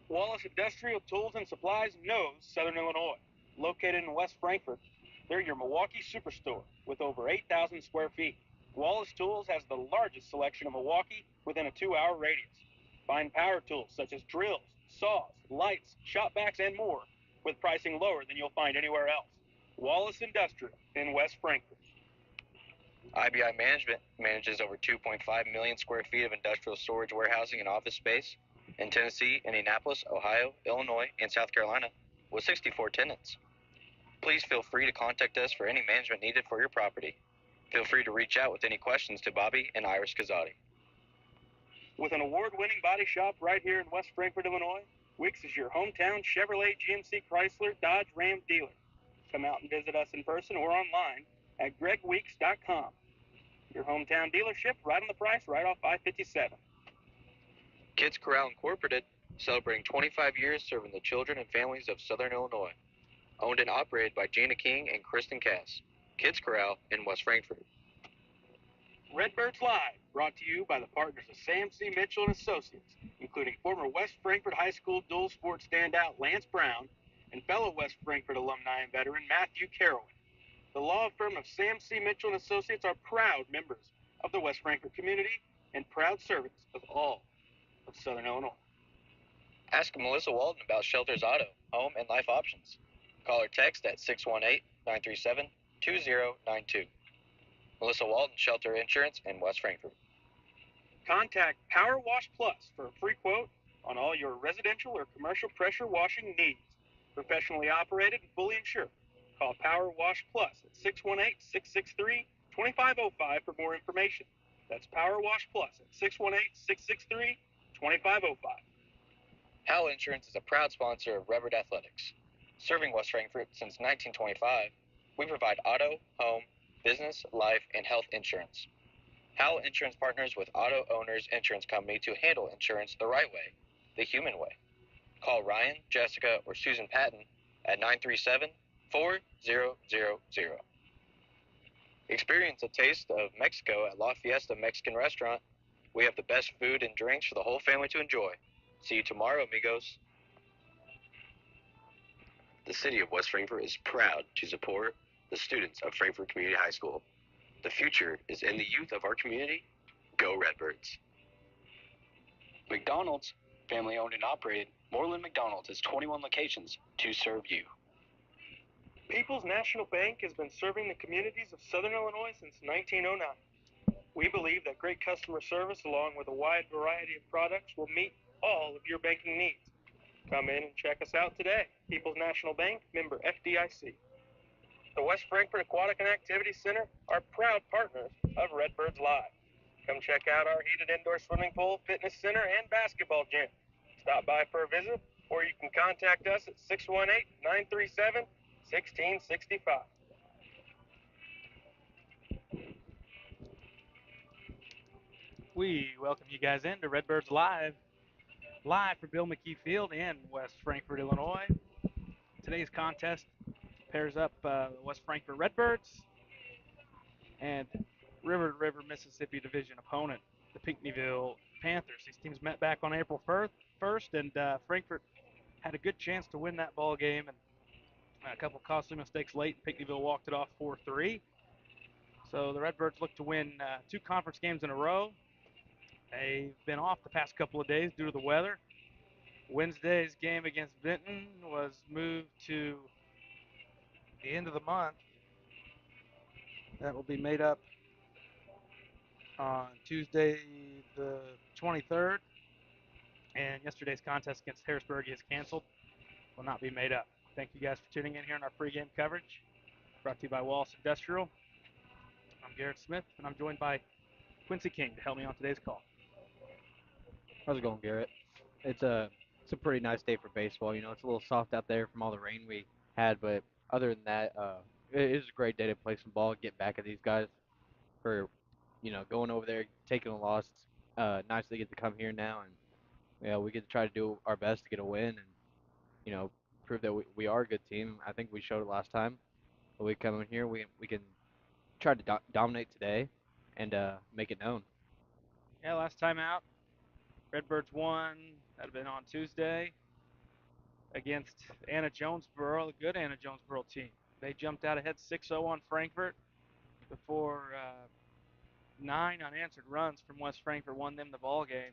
Wallace Industrial Tools and Supplies knows Southern Illinois. Located in West Frankfort, they're your Milwaukee superstore with over 8,000 square feet. Wallace Tools has the largest selection of Milwaukee within a 2-hour radius. Find power tools such as drills, saws, lights, shop vacs, and more with pricing lower than you'll find anywhere else. Wallace Industrial in West Frankfort. IBI Management manages over 2.5 million square feet of industrial storage, warehousing, and office space in Tennessee, Indianapolis, Ohio, Illinois, and South Carolina with 64 tenants. Please feel free to contact us for any management needed for your property. Feel free to reach out with any questions to Bobby and Iris Kazadi. With an award-winning body shop right here in West Frankfort, Illinois, Wicks is your hometown Chevrolet, GMC, Chrysler, Dodge, Ram dealer. Come out and visit us in person or online at gregweeks.com. Your hometown dealership right on the price, right off I-57. Kids Corral Incorporated, celebrating 25 years serving the children and families of Southern Illinois. Owned and operated by Gina King and Kristen Cass. Kids Corral in West Frankfort. Redbirds Live, brought to you by the partners of Sam C. Mitchell and Associates, including former West Frankfort High School dual sport standout Lance Brown and fellow West Frankfort alumni and veteran Matthew Carroll. The law firm of Sam C. Mitchell and Associates are proud members of the West Frankfort community and proud servants of all of Southern Illinois. Ask Melissa Walden about Shelter's Auto, Home, and Life options. Call or text at 618-937-2092. Melissa Walden, Shelter Insurance in West Frankfort. Contact Power Wash Plus for a free quote on all your residential or commercial pressure washing needs. Professionally operated and fully insured. Call Power Wash Plus at 618-663-2505 for more information. That's Power Wash Plus at 618-663-2505. Howell Insurance is a proud sponsor of Redbird Athletics. Serving West Frankfort since 1925, we provide auto, home, business, life, and health insurance. Howell Insurance partners with Auto Owners Insurance Company to handle insurance the right way, the human way. Call Ryan, Jessica, or Susan Patton at 937-4000. Experience a taste of Mexico at La Fiesta Mexican Restaurant. We have the best food and drinks for the whole family to enjoy. See you tomorrow, amigos. The city of West Frankfort is proud to support the students of Frankfort Community High School. The future is in the youth of our community. Go Redbirds. McDonald's, family owned and operated. Moreland McDonald's has 21 locations to serve you. People's National Bank has been serving the communities of Southern Illinois since 1909. We believe that great customer service along with a wide variety of products will meet all of your banking needs. Come in and check us out today. People's National Bank, member FDIC. The West Frankfort Aquatic and Activity Center are proud partners of Redbirds Live. Come check out our heated indoor swimming pool, fitness center, and basketball gym. Stop by for a visit, or you can contact us at 618-937-1665. We welcome you guys into Redbirds Live, live for Bill McKee Field in West Frankfort, Illinois. Today's contest pairs up West Frankfort Redbirds and River to River, Mississippi Division opponent, the Pinckneyville Panthers. These teams met back on April 1st, and Frankfort had a good chance to win that ball game, and a couple costly mistakes late. Pinckneyville walked it off 4-3. So the Redbirds look to win 2 conference games in a row. They've been off the past couple of days due to the weather. Wednesday's game against Benton was moved to the end of the month. That will be made up on Tuesday the 23rd. And yesterday's contest against Harrisburg is canceled. Will not be made up. Thank you guys for tuning in here in our pregame coverage. Brought to you by Wallace Industrial. I'm Garrett Smith, and I'm joined by Quincy King to help me on today's call. How's it going, Garrett? It's a pretty nice day for baseball. You know, it's a little soft out there from all the rain we had, but other than that, it is a great day to play some ball, get back at these guys for, going over there, taking a loss. It's nice they get to come here now, and we get to try to do our best to get a win and prove that we are a good team. I think we showed it last time. But we come in here, we can try to dominate today and make it known. Yeah, last time out, Redbirds won. That had been on Tuesday. against Anna Jonesboro, a good Anna Jonesboro team. They jumped out ahead 6-0 on Frankfort before 9 unanswered runs from West Frankfort won them the ball game,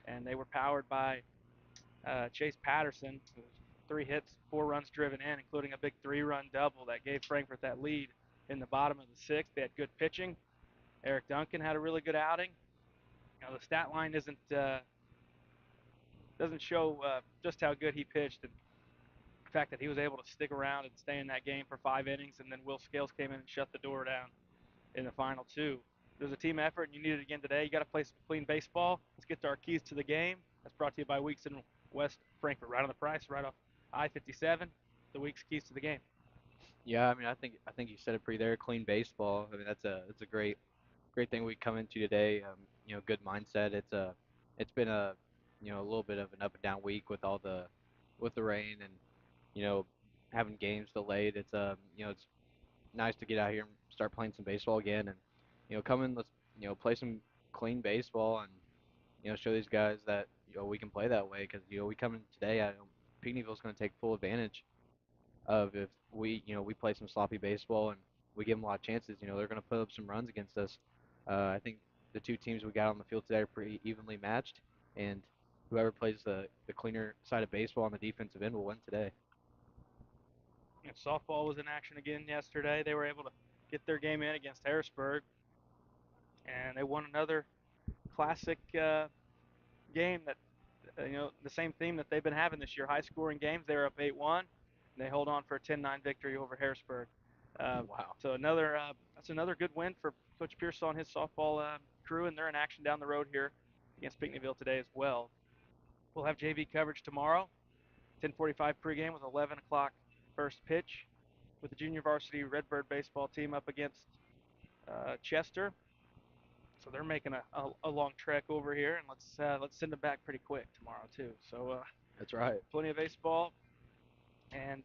and they were powered by Chase Patterson, who was 3 hits, 4 runs driven in, including a big 3-run double that gave Frankfort that lead in the bottom of the sixth. They had good pitching. Eric Duncan had a really good outing. The stat line doesn't show just how good he pitched, and the fact that he was able to stick around and stay in that game for 5 innings, and then Will Scales came in and shut the door down in the final two. It was a team effort, and you need it again today. You got to play some clean baseball. Let's get to our keys to the game. That's brought to you by Weeks in West Frankfort, right on the price, right off I-57. The Weeks keys to the game. Yeah, I mean, I think you said it pretty there. Clean baseball. I mean, that's a great thing we come into today. Good mindset. It's been a little bit of an up and down week with the rain and you know having games delayed. It's nice to get out here and start playing some baseball again and come in, let's play some clean baseball and show these guys that we can play that way because we come in today. Pinckneyville's going to take full advantage of if we play some sloppy baseball and we give them a lot of chances. They're going to put up some runs against us. I think the two teams we got on the field today are pretty evenly matched, and whoever plays the cleaner side of baseball on the defensive end will win today. And softball was in action again yesterday. They were able to get their game in against Harrisburg, and they won another classic game that the same theme that they've been having this year. High scoring games. They were up 8-1. And they hold on for a 10-9 victory over Harrisburg. Wow. So that's another good win for Coach Pearsall and his softball crew, and they're in action down the road here against Pinckneyville today as well. We'll have JV coverage tomorrow, 10:45 pregame with 11 o'clock first pitch, with the junior varsity Redbird baseball team up against Chester. So they're making a long trek over here, and let's send them back pretty quick tomorrow too. So That's right. plenty of baseball, and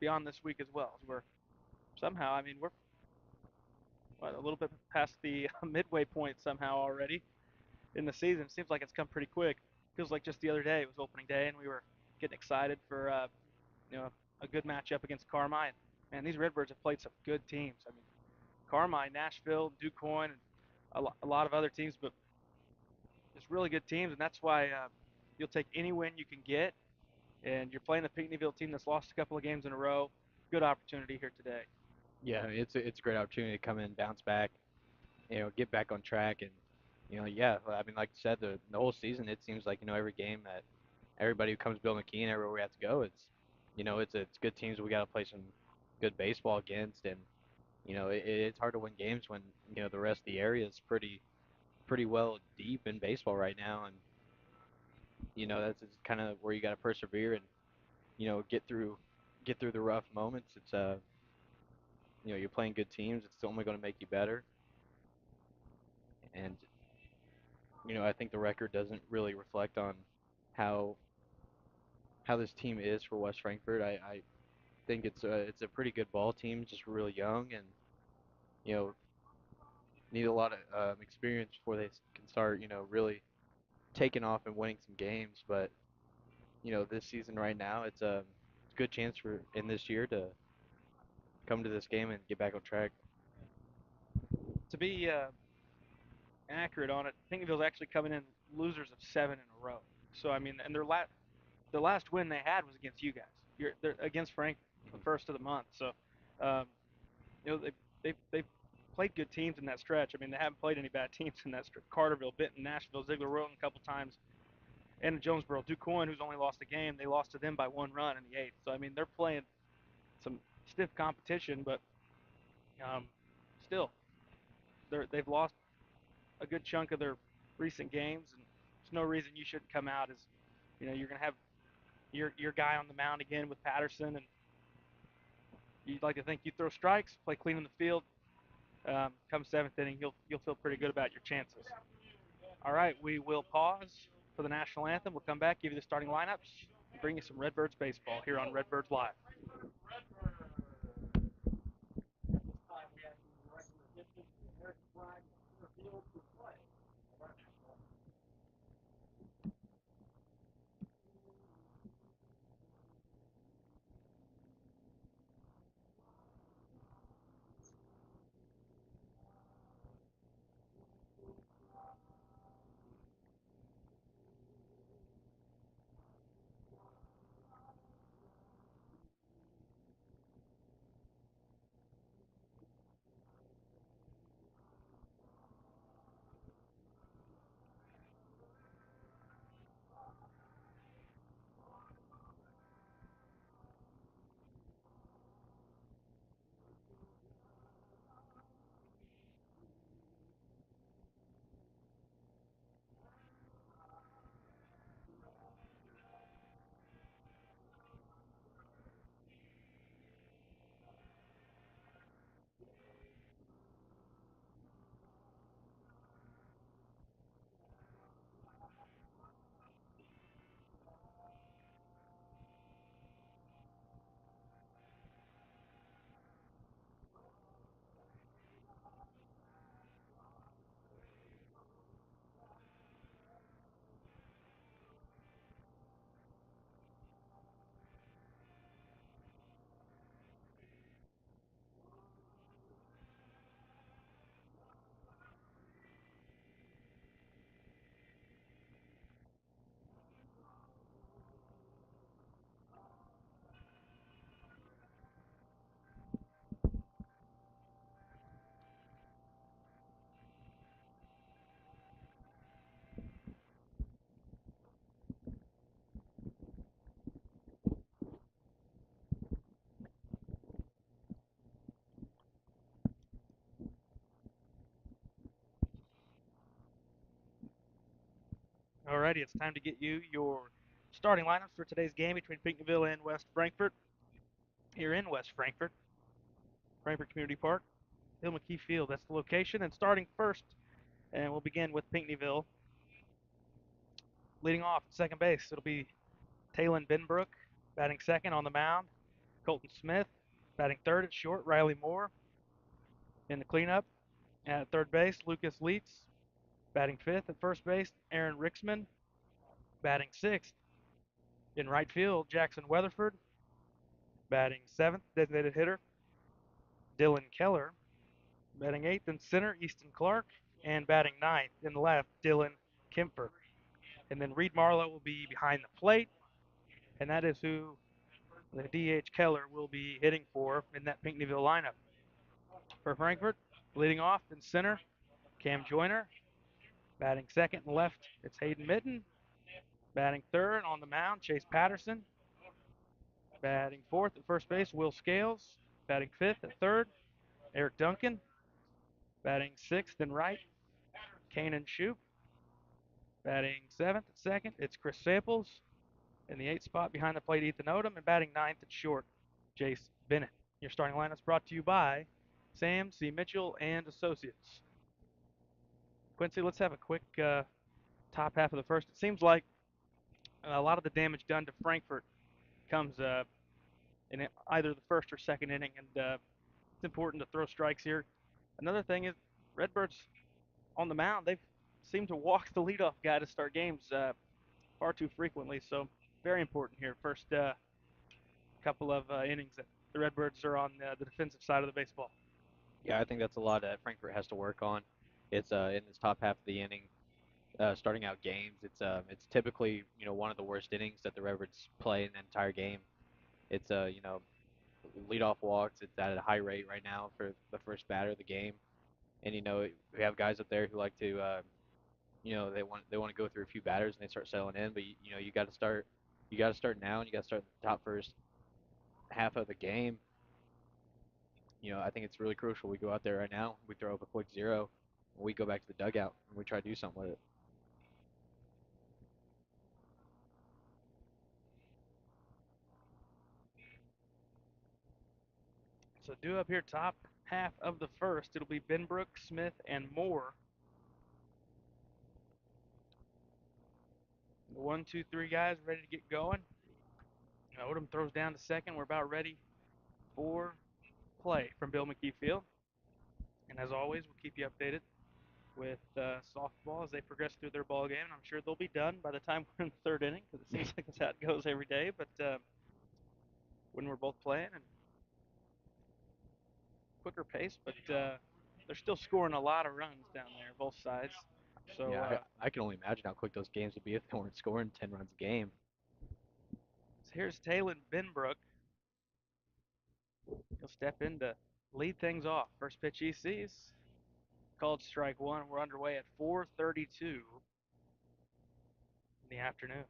beyond this week as well. We're somehow, I mean, we're a little bit past the midway point somehow already in the season. Seems like it's come pretty quick. Feels like just the other day it was opening day, and we were getting excited for you know a good matchup against Carmine. Man, these Redbirds have played some good teams. I mean, Carmine, Nashville, DuQuoin, and a lot of other teams, but just really good teams, and that's why you'll take any win you can get. And you're playing the Pinckneyville team that's lost a couple of games in a row. Good opportunity here today. Yeah, it's a great opportunity to come in, bounce back, get back on track, and yeah. I mean, like you said, the whole season it seems like every game that everybody who comes to Bill McKean, everywhere we have to go, it's good teams we got to play some good baseball against, and it's hard to win games when the rest of the area is pretty well deep in baseball right now, and that's kind of where you got to persevere and get through the rough moments. It's you're playing good teams. It's only going to make you better, and I think the record doesn't really reflect on how this team is for West Frankfort. I think it's a pretty good ball team, just really young and you know need a lot of experience before they can start really taking off and winning some games. But this season right now, it's a good chance for in this year to come to this game and get back on track. To be accurate on it, Pinckneyville's actually coming in losers of 7 in a row. So I mean, and the last win they had was against you guys. They're against Frank the Mhm. first of the month. So um, they've played good teams in that stretch. I mean, they haven't played any bad teams in that stretch. Carterville, Benton, Nashville, Ziegler Rowan a couple times, and Jonesboro. DuQuoin, who's only lost a game, they lost to them by 1 run in the eighth. So I mean, they're playing some stiff competition, but um, still, they've lost a good chunk of their recent games, and there's no reason you shouldn't come out as you're going to have your guy on the mound again with Patterson, and you'd like to think you throw strikes, play clean in the field. Come seventh inning, you'll feel pretty good about your chances. All right, we will pause for the national anthem. We'll come back, give you the starting lineups, and bring you some Redbirds baseball here on Redbirds Live. Alrighty, it's time to get you your starting lineups for today's game between Pinckneyville and West Frankfort. Here in West Frankfort, Frankfort Community Park, Bill McKee Field. That's the location. And starting first, and we'll begin with Pinckneyville. Leading off at second base, it'll be Talon Benbrook. Batting second on the mound, Colton Smith. Batting third at short, Riley Moore. In the cleanup, at third base, Lucas Leitz. Batting fifth at first base, Aaron Rixman. Batting sixth in right field, Jackson Weatherford. Batting seventh, designated hitter, Dylan Keller. Batting eighth in center, Easton Clark. And batting ninth in left, Dylan Kemper. And then Reed Marlowe will be behind the plate, and that is who the DH Keller will be hitting for in that Pinckneyville lineup. For Frankfort, leading off in center, Cam Joyner. Batting second and left, it's Hayden Mitten. Batting third on the mound, Chase Patterson. Batting fourth at first base, Will Scales. Batting fifth at third, Eric Duncan. Batting sixth and right, Kanan Shoup. Batting seventh at second, it's Chris Samples. In the eighth spot behind the plate, Ethan Odom. And batting ninth at short, Jace Bennett. Your starting lineup is brought to you by Sam C. Mitchell and Associates. Quincy, let's have a quick top half of the first. It seems like a lot of the damage done to Frankfort comes in either the first or second inning, and it's important to throw strikes here. Another thing is Redbirds on the mound, they've seemed to walk the leadoff guy to start games far too frequently, so very important here. First couple of innings that the Redbirds are on the defensive side of the baseball. Yeah, I think that's a lot that Frankfurt has to work on. It's in this top half of the inning, starting out games. It's typically one of the worst innings that the Redbirds play in the entire game. It's leadoff walks. It's at a high rate right now for the first batter of the game, and we have guys up there who like to they want to go through a few batters and they start settling in. But you got to start now, and you got to start the top first half of the game. I think it's really crucial. We go out there right now, we throw up a quick zero, and we go back to the dugout and we try to do something with it. So due up here top half of the first, it'll be Benbrook, Smith, and Moore. The 1, 2, 3 guys ready to get going. Odom throws down to second. We're about ready for play from Bill McKee Field. And as always, we'll keep you updated with softball as they progress through their ball game. I'm sure they'll be done by the time we're in the third inning, because it seems like that's how it goes every day. But when we're both playing, and quicker pace, but they're still scoring a lot of runs down there, both sides. So Yeah, I can only imagine how quick those games would be if they weren't scoring 10 runs a game. so here's Talon Benbrook. He'll step in to lead things off. First pitch he sees, called strike one. We're underway at 4:32 in the afternoon.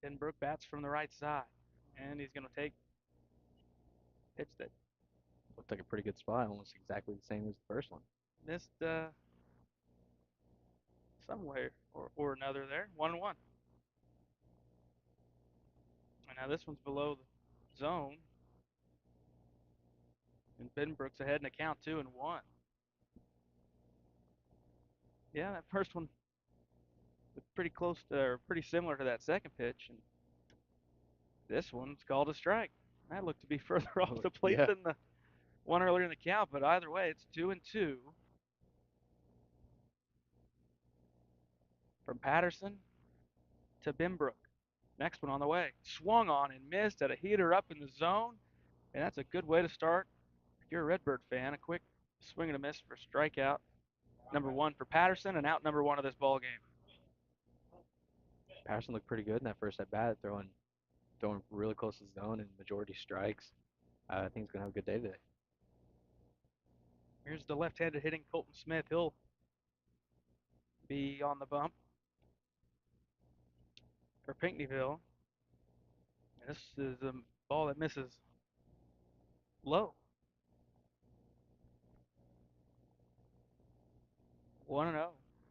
Benbrook bats from the right side, and he's going to take pitch that Looked like a pretty good spot, almost exactly the same as the first one. missed somewhere or another there. 1-1. And now this one's below the zone, and Benbrook's ahead in a count 2-1. Yeah, that first one was pretty close to, or pretty similar to that second pitch, and this one's called a strike. That looked to be further off the plate Yeah. than the one earlier in the count, but either way, it's 2-2. From Patterson to Benbrook. Next one on the way. Swung on and missed at a heater up in the zone, and that's a good way to start. If you're a Redbird fan, a quick swing and a miss for strikeout number one for Patterson, and out number one of this ball game. Patterson looked pretty good in that first at bat, throwing really close to the zone and majority strikes. I think he's gonna have a good day today. Here's the left-handed hitting Colton Smith. He'll be on the bump for Pinckneyville. This is a ball that misses low. 1-0.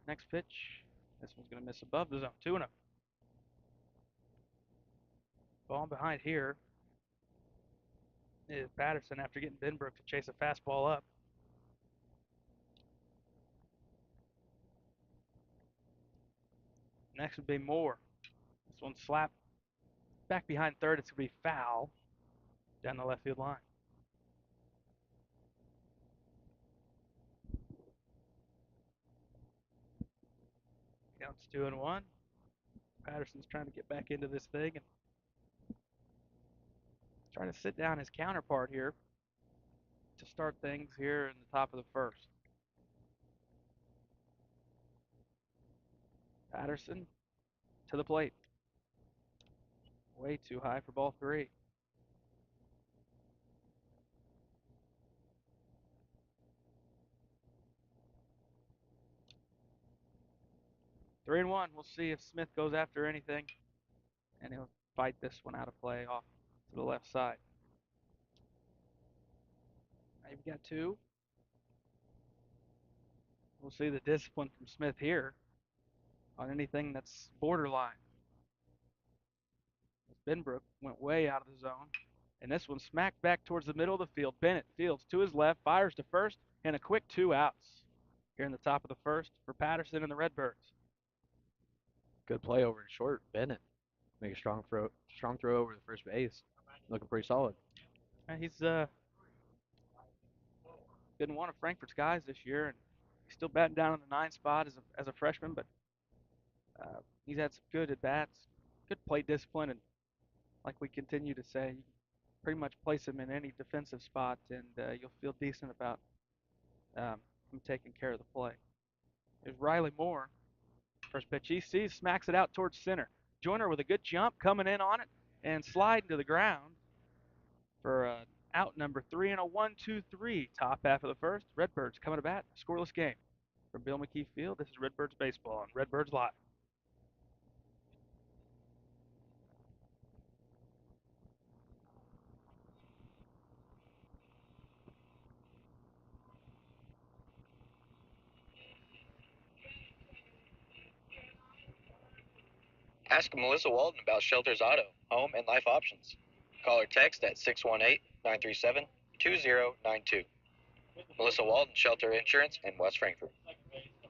Next pitch. This one's going to miss above the zone. 2-0. Ball behind here is Patterson after getting Benbrook to chase a fastball up. Next would be Moore. This one's slapped back behind third. It's going to be foul down the left field line. Counts 2-1. Patterson's trying to get back into this thing and trying to sit down his counterpart here to start things here in the top of the first. Patterson to the plate. Way too high for ball 3. Three and one. We'll see if Smith goes after anything, and he'll fight this one out of play off to the left side. Now you've got 2. We'll see the discipline from Smith here on anything that's borderline. Benbrook went way out of the zone, and this one smacked back towards the middle of the field. Bennett fields to his left, fires to first, and a quick 2 outs here in the top of the first for Patterson and the Redbirds. Good play over in short, Bennett. Make a strong throw over the first base. Looking pretty solid. And he's been one of Frankfurt's guys this year, and he's still batting down in the 9 spot as a freshman, but he's had some good at bats, good plate discipline, and like we continue to say, you can pretty much place him in any defensive spot, and you'll feel decent about him taking care of the play. There's Riley Moore. First pitch he sees, smacks it out towards center. Joyner with a good jump coming in on it and sliding to the ground for out number 3 and a 1-2-3 top half of the first. Redbirds coming to bat, scoreless game. From Bill McKee Field, this is Redbirds Baseball on Redbirds Live. Ask Melissa Walden about Shelter's Auto, Home, and Life options. Call or text at 618-937-2092. Melissa Walden, Shelter Insurance in West Frankfort.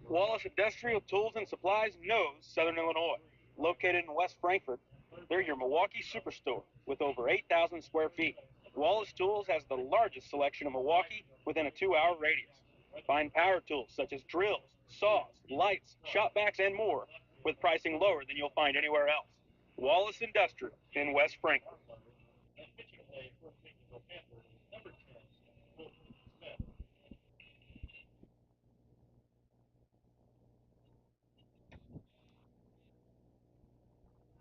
Wallace Industrial Tools and Supplies knows Southern Illinois. Located in West Frankfort, they're your Milwaukee superstore with over 8,000 square feet. Wallace Tools has the largest selection of Milwaukee within a 2-hour radius. Find power tools such as drills, saws, lights, shop vacs, and more with pricing lower than you'll find anywhere else. Wallace Industrial in West Frankfort.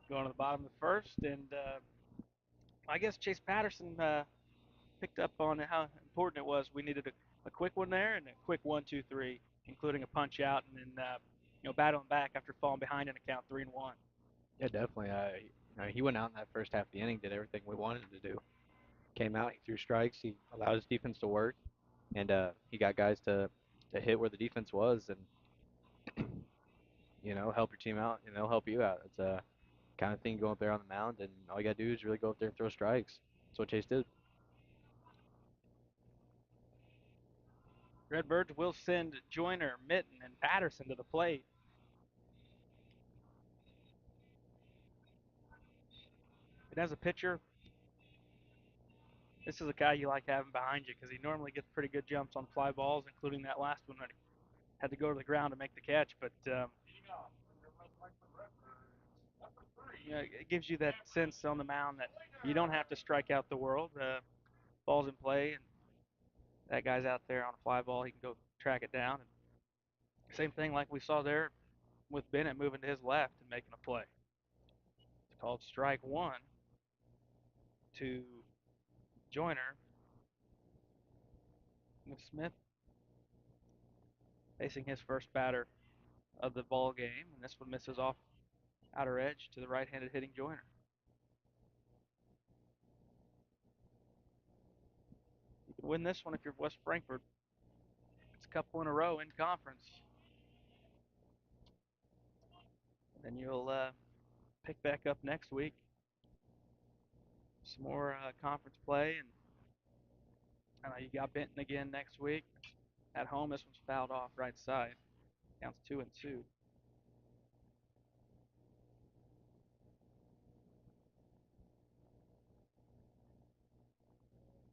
Going to the bottom of the first, and I guess Chase Patterson picked up on how important it was. We needed a quick one there and a quick 1-2-3, including a punch out, and then battling back after falling behind in a count 3-1. Yeah, definitely. He went out in that first half of the inning, did everything we wanted him to do. Came out, he threw strikes, he allowed his defense to work, and he got guys to hit where the defense was, and help your team out, and they'll help you out. It's a kind of thing, go up there on the mound, and all you gotta do is really go up there and throw strikes. That's what Chase did. Redbirds will send Joyner, Mitten, and Patterson to the plate. And as a pitcher, this is a guy you like having behind you because he normally gets pretty good jumps on fly balls, including that last one when he had to go to the ground to make the catch. But it gives you that sense on the mound that you don't have to strike out the world. Ball's in play, and that guy's out there on a fly ball. He can go track it down. And same thing like we saw there with Bennett moving to his left and making a play. It's called strike 1 to Joyner. With Smith facing his first batter of the ball game, and this one misses off outer edge to the right-handed hitting Joyner. You can win this one if you're West Frankfort. It's a couple in a row in conference. Then you'll pick back up next week. Some more conference play, and I know you got Benton again next week. At home, this one's fouled off right side. Counts 2-2.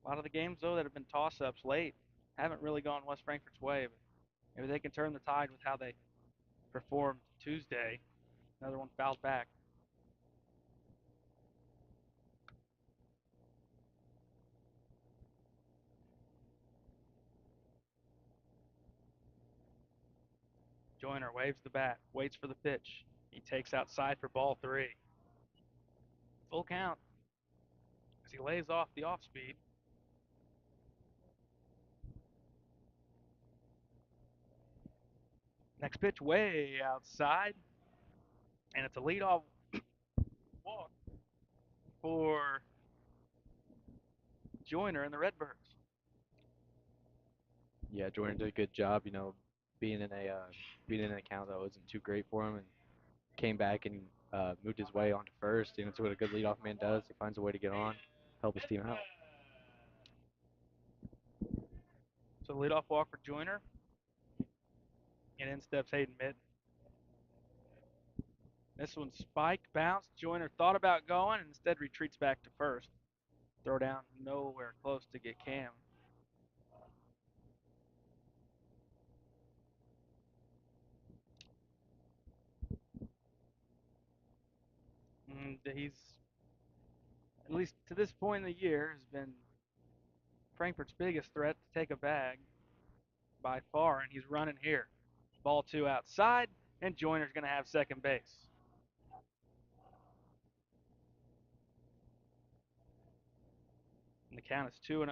A lot of the games, though, that have been toss-ups late haven't really gone West Frankfurt's way, but maybe they can turn the tide with how they performed Tuesday. Another one fouled back. Joyner waves the bat, waits for the pitch. He takes outside for ball 3. Full count as he lays off the off speed. Next pitch way outside, and it's a leadoff walk for Joyner and the Redbirds. Yeah, Jordan did a good job. Being in an account that wasn't too great for him, and came back and moved his way onto first. And it's what a good leadoff man does. He finds a way to get on, help his team out. So leadoff walk for Joyner, and in steps Hayden Mitten. This one spiked, bounced. Joyner thought about going and instead retreats back to first. Throw down nowhere close to get Cam. And he's, at least to this point in the year, has been Frankfurt's biggest threat to take a bag by far, and he's running here. Ball 2 outside, and Joyner's going to have second base. And the count is 2-0,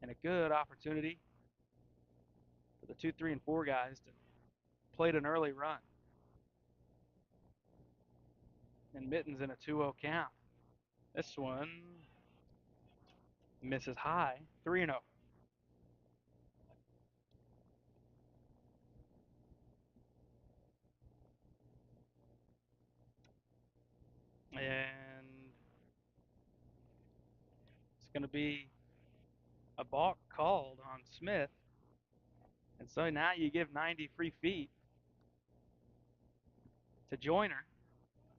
and a good opportunity for the 2, 3, and 4 guys to play an early run. And Mitten's in a 2-0 count. This one misses high, 3-0. And it's going to be a balk called on Smith. And so now you give 90 free feet to Joyner.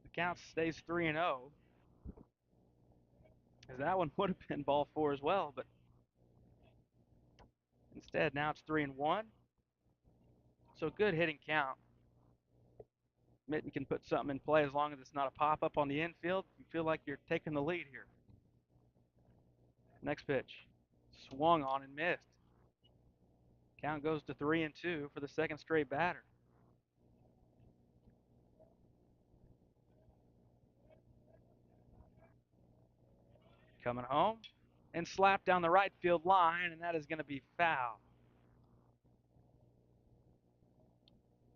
The count stays 3-0. Because that one would have been ball 4 as well, but instead now it's 3-1. So good hitting count. Mitten can put something in play as long as it's not a pop-up on the infield. You feel like you're taking the lead here. Next pitch. Swung on and missed. Count goes to 3-2 for the second straight batter. Coming home and slapped down the right field line, and that is going to be foul.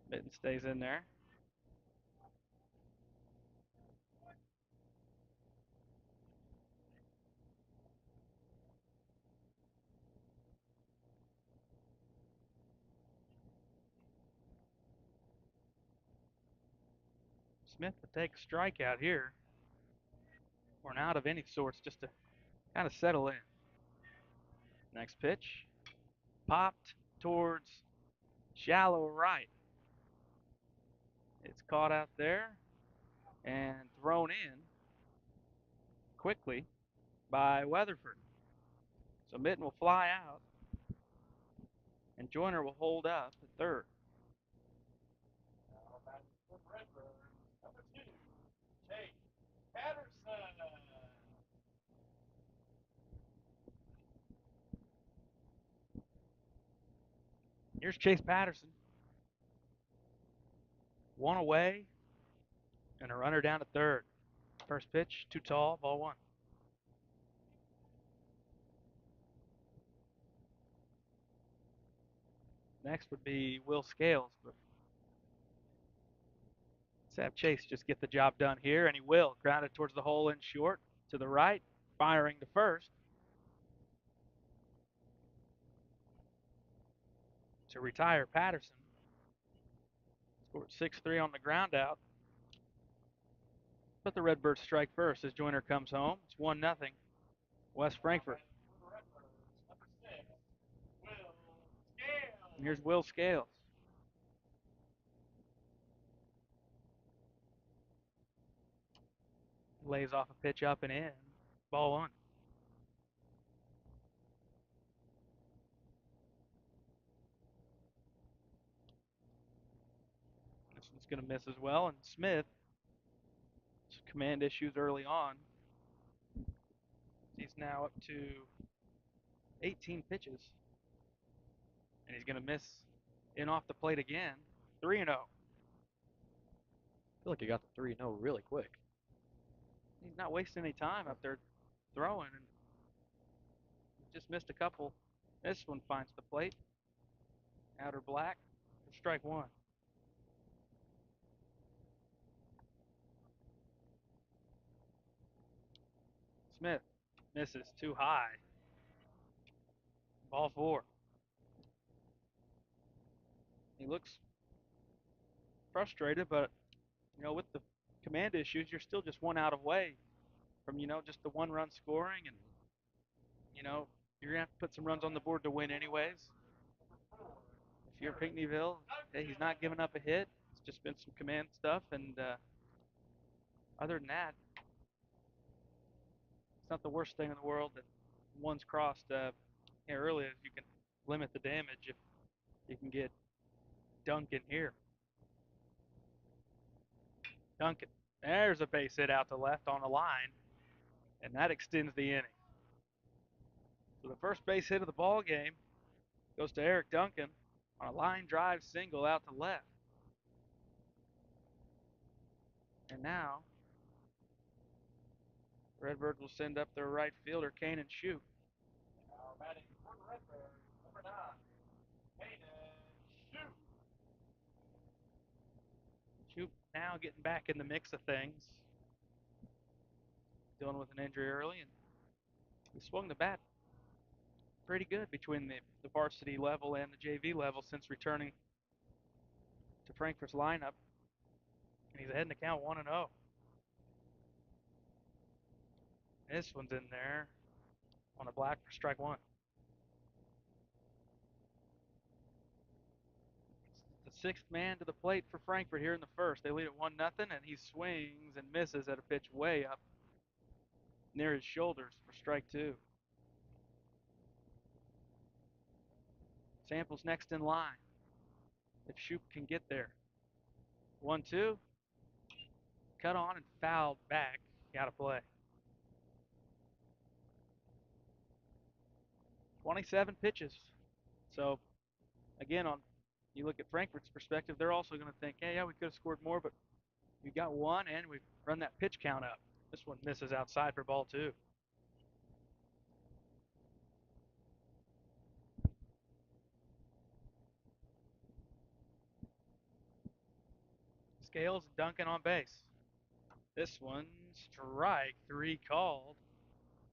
Mitten stays in there. Smith would take a strikeout here, or an out of any sorts, just to kind of settle in. Next pitch, popped towards shallow right. It's caught out there and thrown in quickly by Weatherford. So Mitten will fly out, and Joyner will hold up at third. Here's Chase Patterson. One away, and a runner down to third. First pitch, too tall, ball 1. Next would be Will Scales, but let's have Chase just get the job done here, and he will. Grounded towards the hole in short, to the right, firing to first. To retire Patterson. Scored 6-3 on the ground out. But the Redbirds strike first as Joyner comes home. It's 1-0 West Frankfort. And here's Will Scales. Lays off a pitch up and in. Ball 1. This one's going to miss as well. And Smith, command issues early on. He's now up to 18 pitches. And he's going to miss in off the plate again. 3-0. I feel like he got the 3-0 really quick. He's not wasting any time up there throwing, and just missed a couple. This one finds the plate. Outer black for strike 1. Smith misses too high. Ball 4. He looks frustrated, but with the command issues, you're still just 1 out away from just the 1-run scoring, and you're gonna have to put some runs on the board to win anyways. If you're Pinckneyville, hey, he's not giving up a hit. It's just been some command stuff, and other than that, it's not the worst thing in the world that one's crossed early. You can limit the damage if you can get Duncan here. Duncan, there's a base hit out to left on the line, and that extends the inning. So the first base hit of the ball game goes to Eric Duncan on a line drive single out to left. And now Redbirds will send up their right fielder, Kanan Shoup. Shoup now getting back in the mix of things. Dealing with an injury early, and he swung the bat pretty good between the varsity level and the JV level since returning to Frankfurt's lineup. And he's ahead in the count 1-0. This one's in there on a black for strike 1. The 6th man to the plate for Frankfurt here in the first. They lead at 1-0, and he swings and misses at a pitch way up near his shoulders for strike 2. Samples next in line. If Shoup can get there. 1-2. Cut on and fouled back. Out of play. 27 pitches. So, again, you look at Frankfurt's perspective, they're also going to think, hey, yeah, we could have scored more, but we got 1 and we've run that pitch count up. This one misses outside for ball 2. Scales, Duncan on base. This one, strike 3 called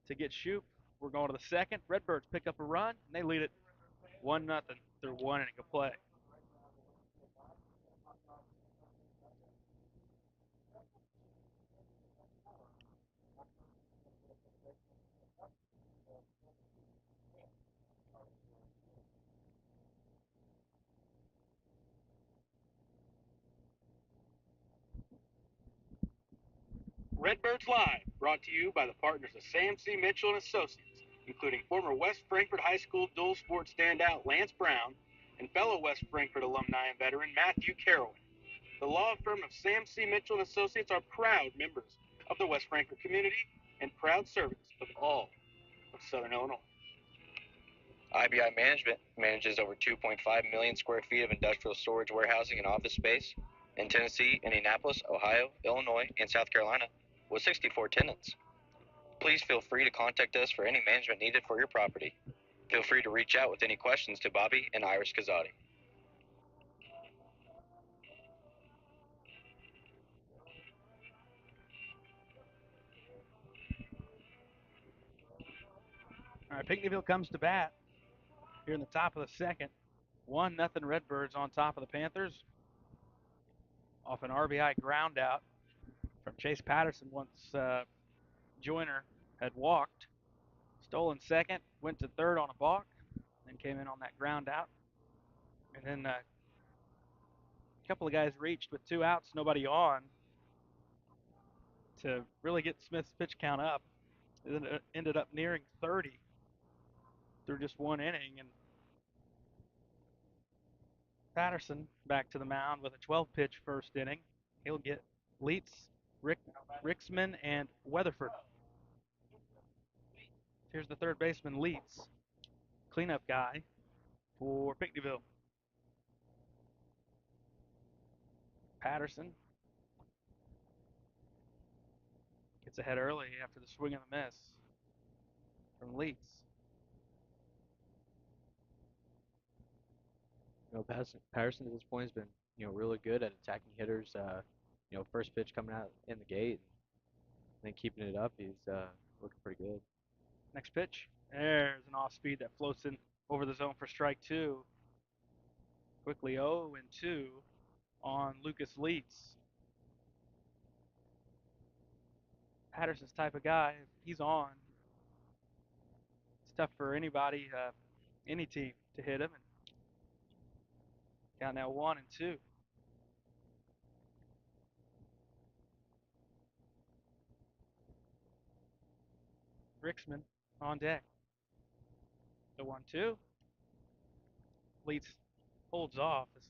to get Shoup. We're going to the 2nd. Redbirds pick up a run, and they lead it 1-0 through 1 inning of play. Redbirds Live, brought to you by the partners of Sam C. Mitchell and Associates, including former West Frankfort High School dual sport standout Lance Brown and fellow West Frankfort alumni and veteran Matthew Carroll. The law firm of Sam C. Mitchell and Associates are proud members of the West Frankfort community and proud servants of all of Southern Illinois. IBI Management manages over 2.5 million square feet of industrial storage, warehousing, and office space in Tennessee, Indianapolis, Ohio, Illinois, and South Carolina, with 64 tenants. Please feel free to contact us for any management needed for your property. Feel free to reach out with any questions to Bobby and Iris Kazadi. All right, Pinckneyville comes to bat here in the top of the 2nd. 1-0 Redbirds on top of the Panthers. off an RBI ground out from Chase Patterson once Joyner had walked. Stolen second, went to third on a balk, then came in on that ground out. And then a couple of guys reached with 2 outs, nobody on, to really get Smith's pitch count up. It ended up nearing 30 through just 1 inning. And Patterson back to the mound with a 12-pitch first inning. He'll get Leitz, Ricksman, and Weatherford. Here's the third baseman, Leitz, cleanup guy for Pinckneyville. Patterson gets ahead early after the swing and the miss from Leitz. Patterson at this point has been really good at attacking hitters. First pitch coming out in the gate, and then keeping it up. He's looking pretty good. Next pitch. There's an off speed that floats in over the zone for strike 2. Quickly 0-2 on Lucas Leitz. Patterson's type of guy. If he's on, it's tough for anybody, any team, to hit him. And got now 1-2. Ricksman on deck. The 1-2. Leitz holds off as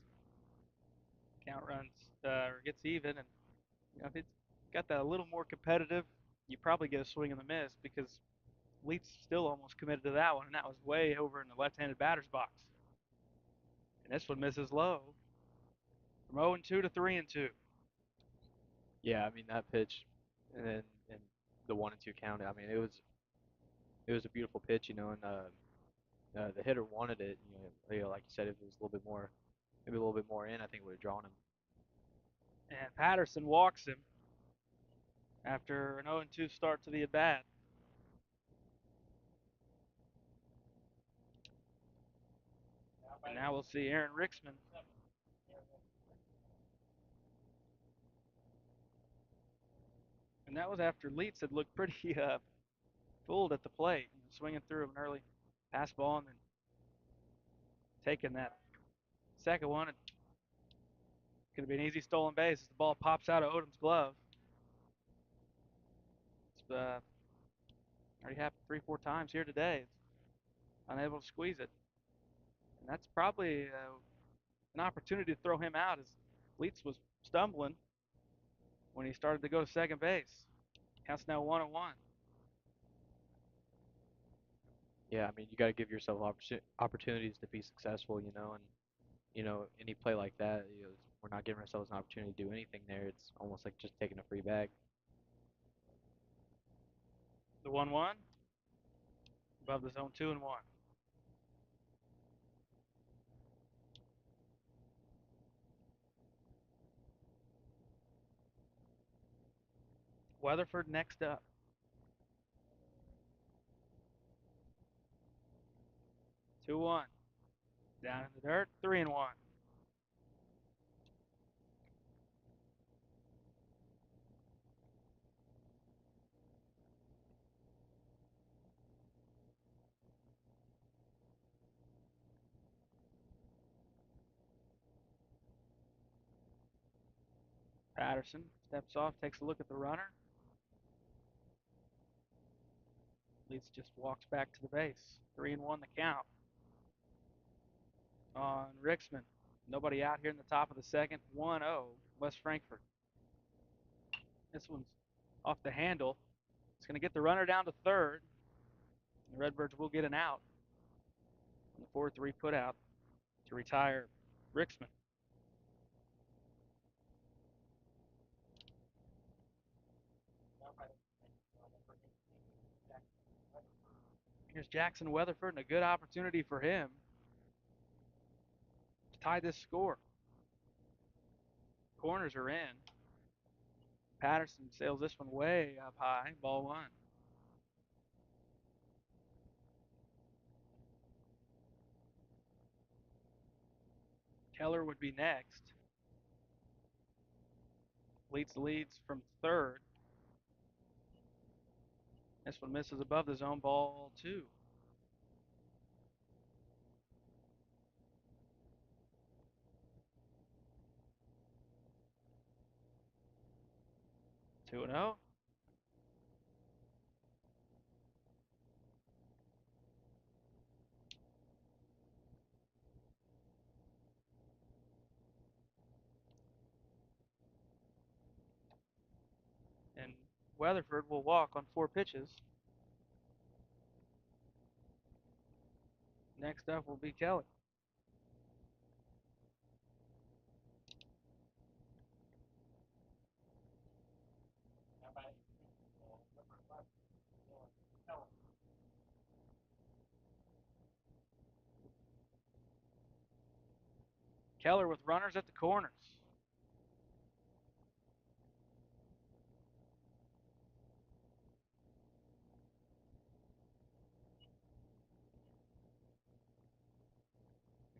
count runs or gets even, and if it's got that a little more competitive, you probably get a swing and a miss because Leitz still almost committed to that one, and that was way over in the left-handed batter's box. And this one misses low from 0-2 to 3-2. Yeah, I mean that pitch, and then and the 1-2 count. I mean it was a beautiful pitch, and the hitter wanted it. Like you said, if it was a little bit more, maybe a little bit more in, I think it would have drawn him. And Patterson walks him after an 0-2 start to the at-bat. And now we'll see Aaron Ricksman. And that was after Leitz had looked pretty fooled at the plate, swinging through an early pass ball and then taking that second one. It's going to be an easy stolen base as the ball pops out of Odom's glove. It's already happened 3-4 times here today. It's unable to squeeze it. And that's probably an opportunity to throw him out as Leitz was stumbling when he started to go to second base. Counts now 1-1. Yeah, I mean you got to give yourself opportunities to be successful, and any play like that, we're not giving ourselves an opportunity to do anything there. It's almost like just taking a free bag. The 1-1 above the zone 2-1. Weatherford next up. 2-1. Down in the dirt, 3-1. Patterson steps off, takes a look at the runner. Leitz just walks back to the base. 3-1 the count on Ricksman. Nobody out here in the top of the second. 1-0 West Frankfort. This one's off the handle. It's going to get the runner down to third. The Redbirds will get an out on the 4-3 putout to retire Ricksman. Here's Jackson Weatherford, and a good opportunity for him to tie this score. Corners are in. Patterson sails this one way up high. Ball 1. Keller would be next. leads from third. This one misses above the zone, ball 2. Two and 0. And Weatherford will walk on 4 pitches. Next up will be Kelly. Keller with runners at the corners.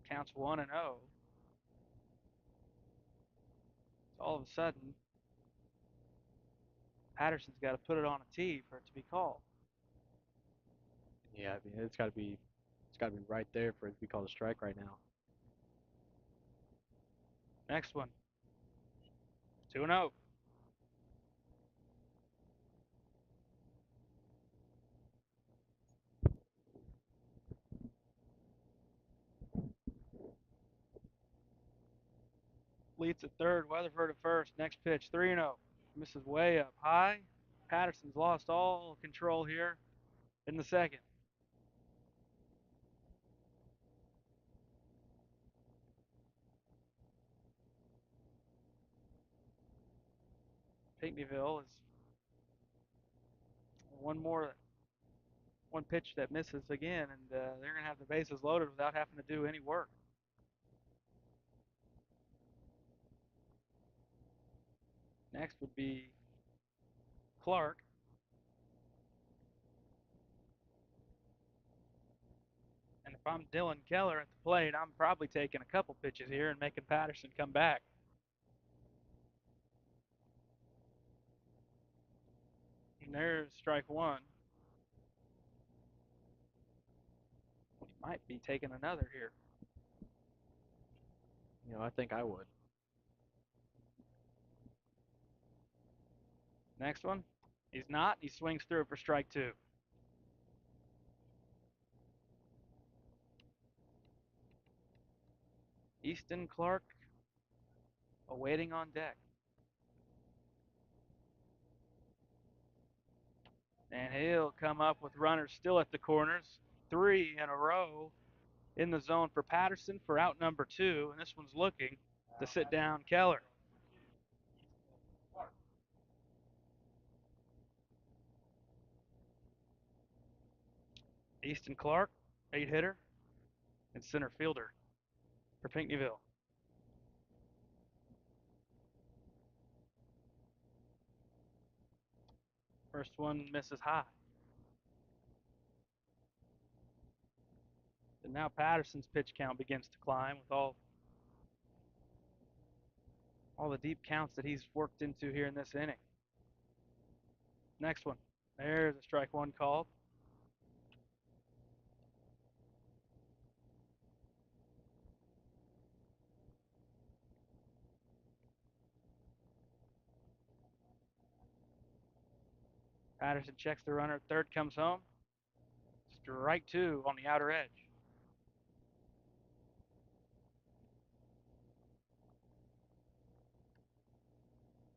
The count's 1 and 0. So all of a sudden, Patterson's got to put it on a tee for it to be called. Yeah, I mean it's got to be right there for it to be called a strike right now. Next one. 2 and 0. Leads at third, Weatherford at first. Next pitch, 3 and 0. Misses way up high. Patterson's lost all control here in the second. Pinckneyville is one pitch that misses again, and they're going to have the bases loaded without having to do any work. Next would be Clark. And if I'm Dylan Keller at the plate, I'm probably taking a couple pitches here and making Patterson come back. And there's strike 1. He might be taking another here. I think I would. Next one. He's not. He swings through for strike 2. Easton Clark awaiting on deck. And he'll come up with runners still at the corners. 3 in a row in the zone for Patterson for out number 2. And this one's looking to sit down Keller. Easton Clark, 8-hitter and center fielder for Pinckneyville. First one misses high. And now Patterson's pitch count begins to climb with all the deep counts that he's worked into here in this inning. Next one. There's a strike 1 called. Patterson checks the runner. Third comes home. Strike 2 on the outer edge.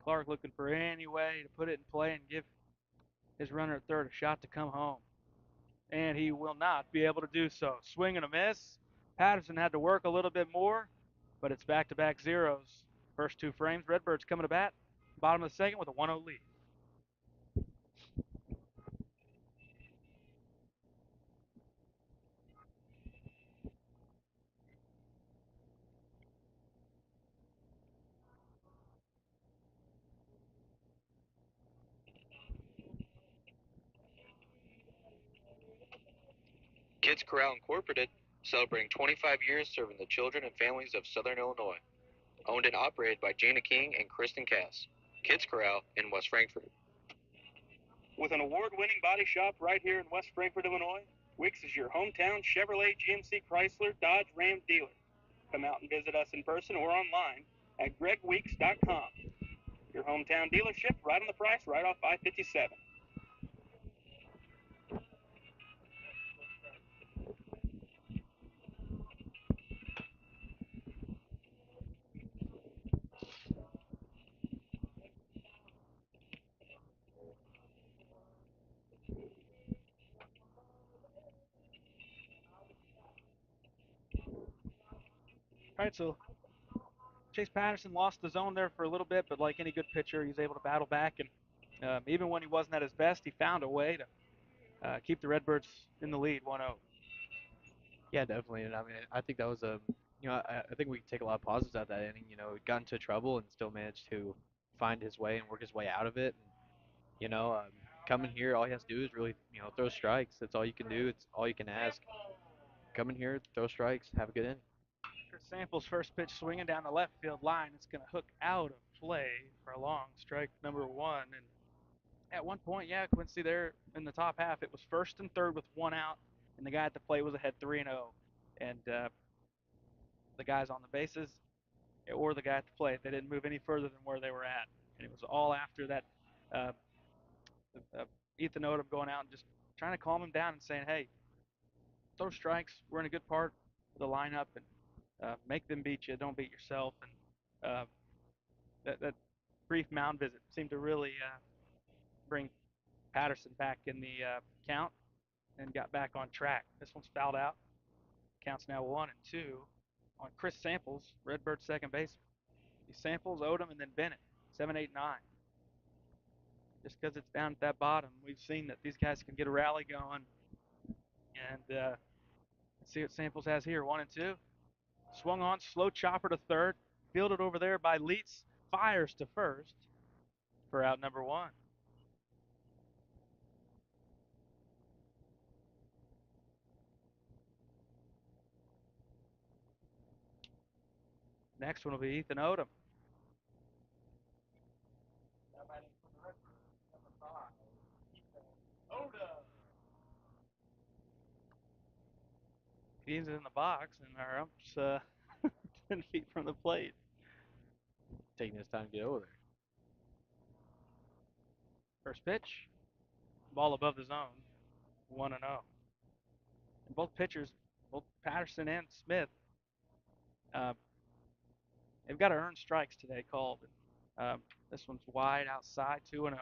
Clark looking for any way to put it in play and give his runner at third a shot to come home. And he will not be able to do so. Swing and a miss. Patterson had to work a little bit more, but it's back-to-back zeros. First 2 frames, Redbirds coming to bat. Bottom of the second with a 1-0 lead. Kids Corral Incorporated, celebrating 25 years serving the children and families of Southern Illinois. Owned and operated by Gina King and Kristen Cass. Kids Corral in West Frankfort. With an award-winning body shop right here in West Frankfort, Illinois, Wicks is your hometown Chevrolet, GMC, Chrysler, Dodge, Ram dealer. Come out and visit us in person or online at gregweeks.com. Your hometown dealership, right on the price, right off I-57. All right, so Chase Patterson lost the zone there for a little bit, but like any good pitcher, he's able to battle back. And even when he wasn't at his best, he found a way to keep the Redbirds in the lead, 1-0. Yeah, definitely. And I mean, I think that was a, I think we can take a lot of positives out of that inning. He got into trouble and still managed to find his way and work his way out of it. And, coming here, all he has to do is really, throw strikes. That's all you can do. It's all you can ask. Come in here, throw strikes, have a good inning. Chris Sample's first pitch swinging down the left field line. It's going to hook out of play for a long strike number 1. And at one point, yeah, Quincy, there in the top half, it was first and third with 1 out, and the guy at the plate was ahead 3-0. And the guys on the bases or the guy at the plate, they didn't move any further than where they were at. And it was all after that uh, Ethan Odom going out and just trying to calm him down and saying, hey, throw strikes. We're in a good part of the lineup, and make them beat you. Don't beat yourself. And that brief mound visit seemed to really bring Patterson back in the count and got back on track. This one's fouled out. Counts now 1-2 on Chris Samples, Redbird second baseman. He Samples, Odom, and then Bennett, 7, 8, 9. Just because it's down at that bottom, we've seen that these guys can get a rally going. And let's see what Samples has here. 1-2. Swung on, slow chopper to third. Fielded over there by Leitz. Fires to first for out number 1. Next one will be Ethan Odom. He's in the box, and our ump's 10 feet from the plate. Taking his time to get over there. First pitch, ball above the zone, 1-0. And both pitchers, both Patterson and Smith, they've got to earn strikes today called. This one's wide outside, 2-0.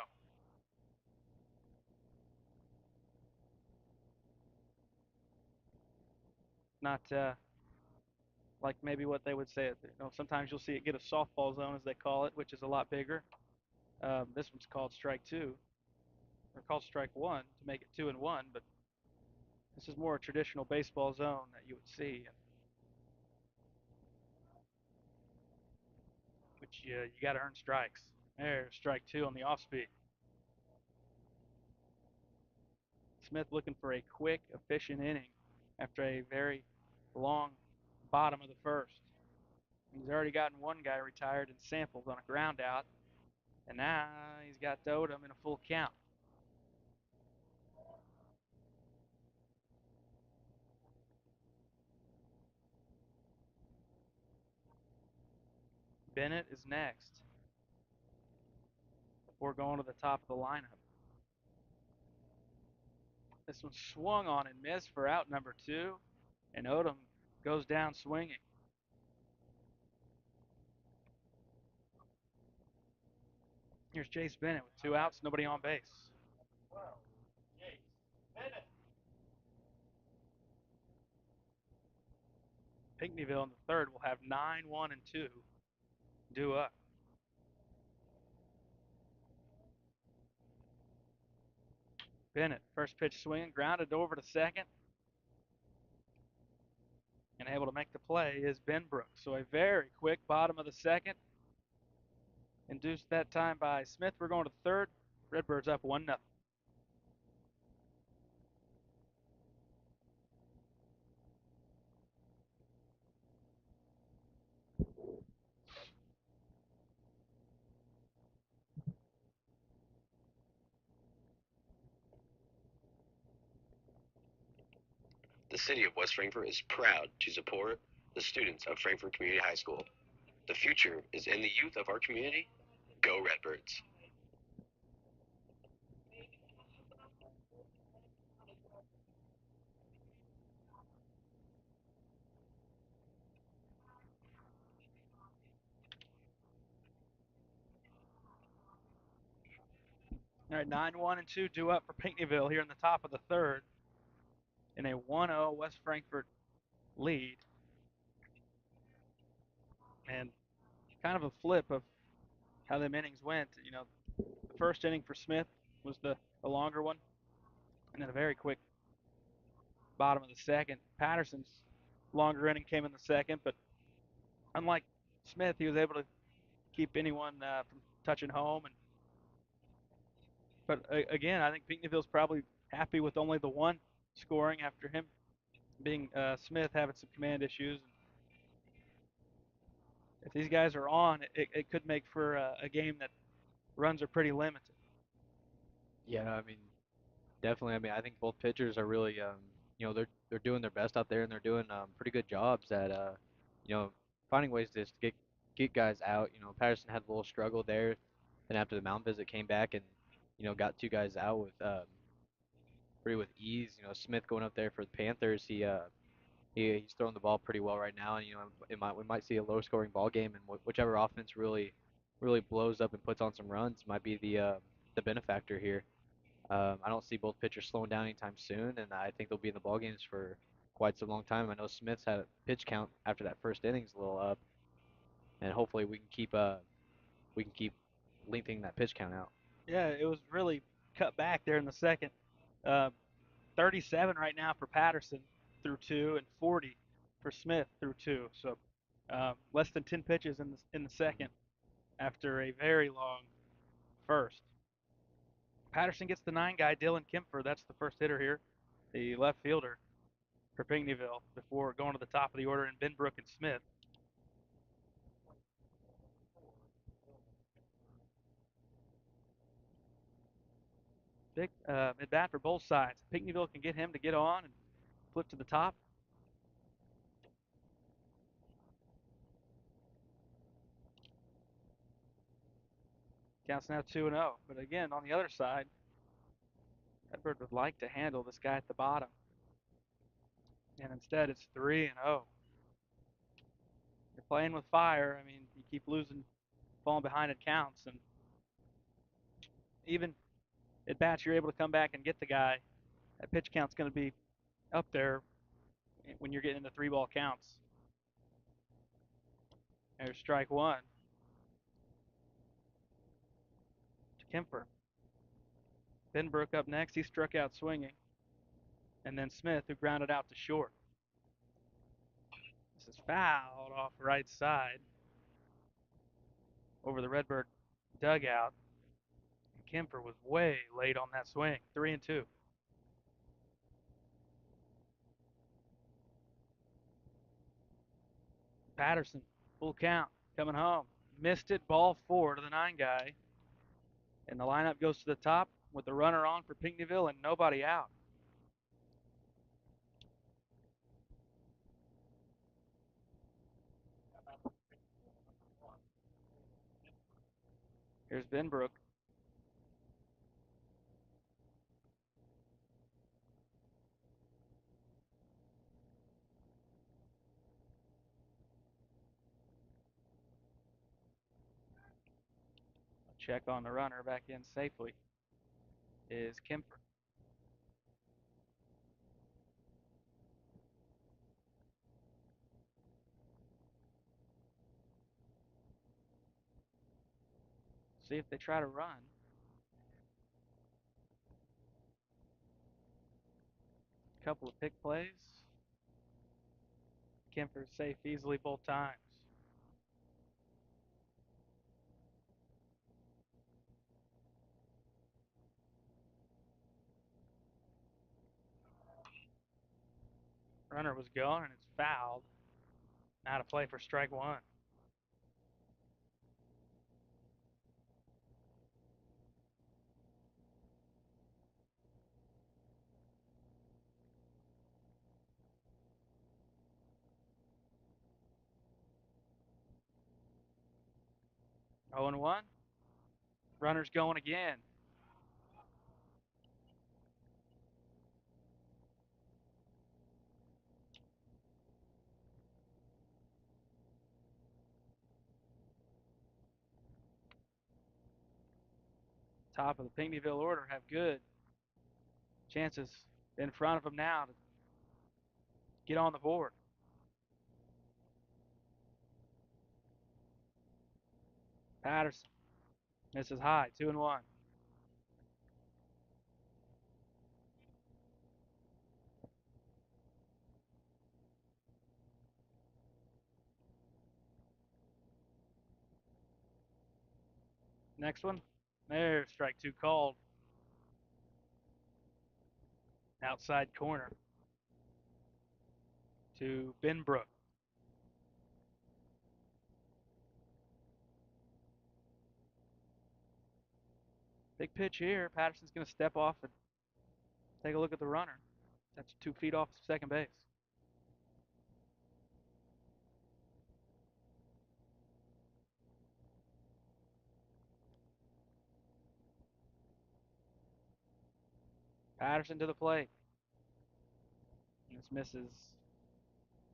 Not like maybe what they would say. Sometimes you'll see it get a softball zone, as they call it, which is a lot bigger. This one's called strike 2, or called strike 1 to make it 2-1. But this is more a traditional baseball zone that you would see, which you got to earn strikes. There's strike 2 on the off speed. Smith looking for a quick, efficient inning after a very long bottom of the first. He's already gotten one guy retired in Samples on a ground out, and now he's got Odom in a full count. Bennett is next before going to the top of the lineup. This one swung on and missed for out number 2, and Odom goes down swinging. Here's Chase Bennett with 2 outs, nobody on base. Pinckneyville in the third will have 9, 1, and 2 due up. Bennett, first pitch swinging, grounded over to second. And able to make the play is Ben Brooks. So a very quick bottom of the second. Induced that time by Smith. We're going to third. Redbirds up 1-0. The city of West Frankfort is proud to support the students of Frankfort Community High School. The future is in the youth of our community. Go Redbirds! All right, 9-1 and 2 due up for Pinckneyville here in the top of the third in a 1-0 West Frankfort lead. And kind of a flip of how them innings went. You know, the first inning for Smith was the longer one, and then a very quick bottom of the second. Patterson's longer inning came in the second, but unlike Smith, he was able to keep anyone from touching home. But again, I think Pinckneyville's probably happy with only the one scoring after him being Smith having some command issues. If these guys are on, it could make for a game that runs are pretty limited. Yeah, I mean, definitely. I mean, I think both pitchers are really, they're doing their best out there, and they're doing pretty good jobs at, finding ways to just get guys out. You know, Patterson had a little struggle there, then after the mound visit came back and, got two guys out with pretty with ease. You know, Smith going up there for the Panthers, he's throwing the ball pretty well right now, and we might see a low scoring ball game, and whichever offense really blows up and puts on some runs might be the benefactor here. I don't see both pitchers slowing down anytime soon, and I think they'll be in the ball games for quite some long time. I know Smith's had a pitch count after that first inning's a little up, and hopefully we can keep lengthening that pitch count out. Yeah, it was really cut back there in the second. Uh, 37 right now for Patterson through two, and 40 for Smith through two. So less than 10 pitches in the second after a very long first. Patterson gets the 9 guy, Dylan Kempfer. That's the first hitter here, the left fielder for Pinckneyville before going to the top of the order in Benbrook and Smith. Big at bat for both sides. Pinckneyville can get him to get on and flip to the top. Counts now 2-0. But again, on the other side, Redbird would like to handle this guy at the bottom. And instead, it's 3-0. You're playing with fire. I mean, you keep losing, falling behind in counts. And even at bats, you're able to come back and get the guy. That pitch count's going to be up there when you're getting into 3-ball counts. There's strike one to Kemper. Benbrook up next. He struck out swinging. And then Smith, who grounded out to short. This is fouled off right side over the Redbird dugout. And Kemper was way late on that swing. 3-2. Patterson, full count, coming home. Missed it, ball 4 to the 9 guy. And the lineup goes to the top with the runner on for Pinckneyville and nobody out. Here's Benbrook. Check on the runner back in safely is Kemper. See if they try to run. Couple of pick plays. Kemper safe easily both times. Runner was gone and it's fouled. Now to play for strike one. 0-1. Runners going again. Top of the Pinckneyville order have good chances in front of them now to get on the board. Patterson misses high, 2-1. Next one. There's strike two called. Outside corner to Benbrook. Big pitch here. Patterson's going to step off and take a look at the runner. That's 2 feet off second base. Patterson to the plate. This misses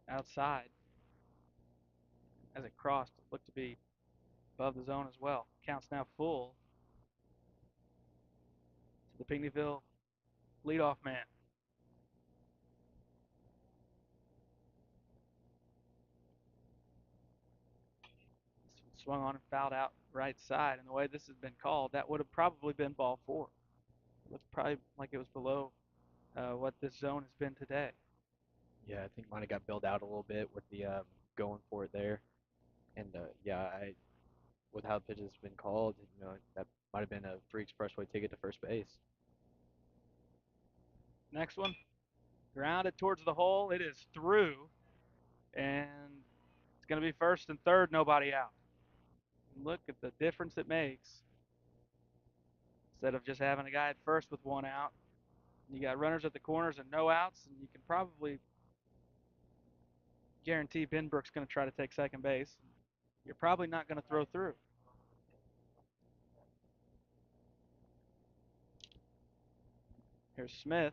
outside. As it crossed, it looked to be above the zone as well. Counts now full to the Pinckneyville leadoff man. Swung on and fouled out right side. And the way this has been called, that would have probably been ball four. It looked probably like it was below what this zone has been today. Yeah, I think mine got built out a little bit with the going for it there, and yeah, I with how the pitch has been called, that might have been a free expressway ticket to first base. Next one, grounded towards the hole. It is through, and it's going to be first and third, nobody out. Look at the difference it makes. Instead of just having a guy at first with one out, you got runners at the corners and no outs, and you can probably guarantee Benbrook's going to try to take second base. You're probably not going to throw through. Here's Smith.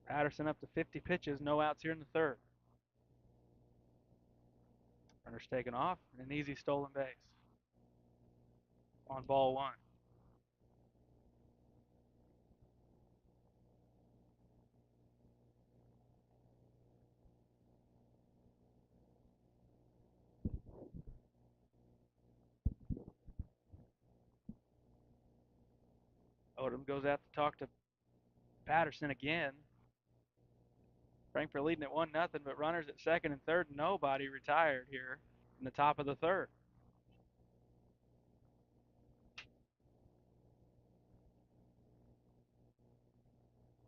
Patterson up to 50 pitches, no outs here in the third. Runner's taken off, and an easy stolen base on ball one. Odom goes out to talk to Patterson again. Frankfurt leading at 1-0, but runners at second and third, nobody retired here in the top of the third.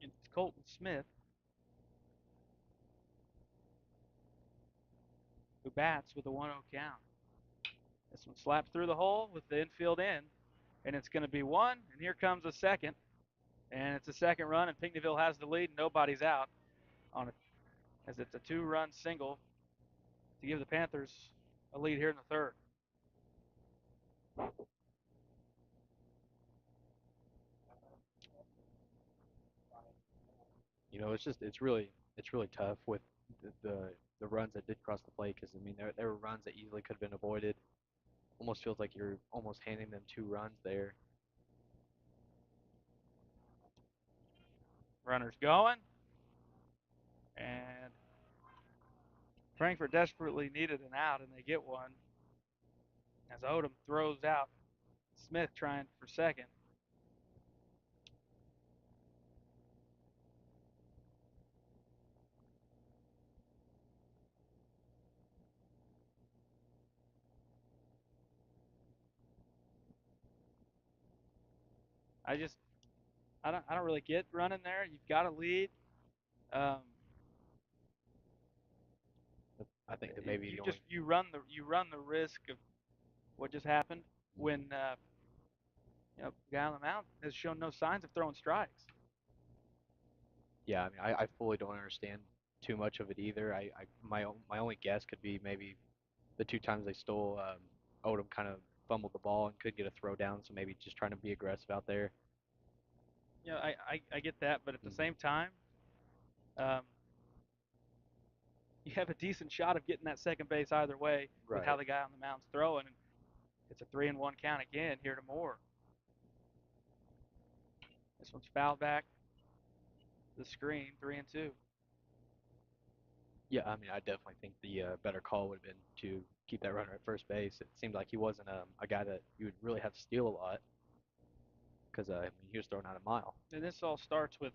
It's Colton Smith who bats with a 1-0 count. This one slaps through the hole with the infield in, and it's going to be one, and here comes a second, and it's a second run, and Pinckneyville has the lead, and nobody's out on it, as it's a 2-run single to give the Panthers a lead here in the third. It's really tough with the runs that did cross the plate, because I mean there were runs that easily could have been avoided. Almost feels like you're almost handing them 2 runs there. Runners going, and Frankfurt desperately needed an out, and they get one as Odom throws out Smith trying for second. I just I don't really get running there. You've got a lead. Um, I think that maybe you the just only you run the risk of what just happened when the guy on the mound has shown no signs of throwing strikes. yeah, I mean I fully don't understand too much of it either. My only guess could be maybe the two times they stole, Odom kind of fumbled the ball and could get a throw down, so maybe just trying to be aggressive out there. Yeah, I get that, but at the Mhm. same time, um, you have a decent shot of getting that second base either way with how Right. the guy on the mound's throwing. And it's a 3-1 count again here to Moore. This one's fouled back to the screen, 3-2. Yeah, I mean, I definitely think the better call would have been to keep that runner at first base. It seemed like he wasn't a guy that you would really have to steal a lot because I mean, he was throwing out a mile. And this all starts with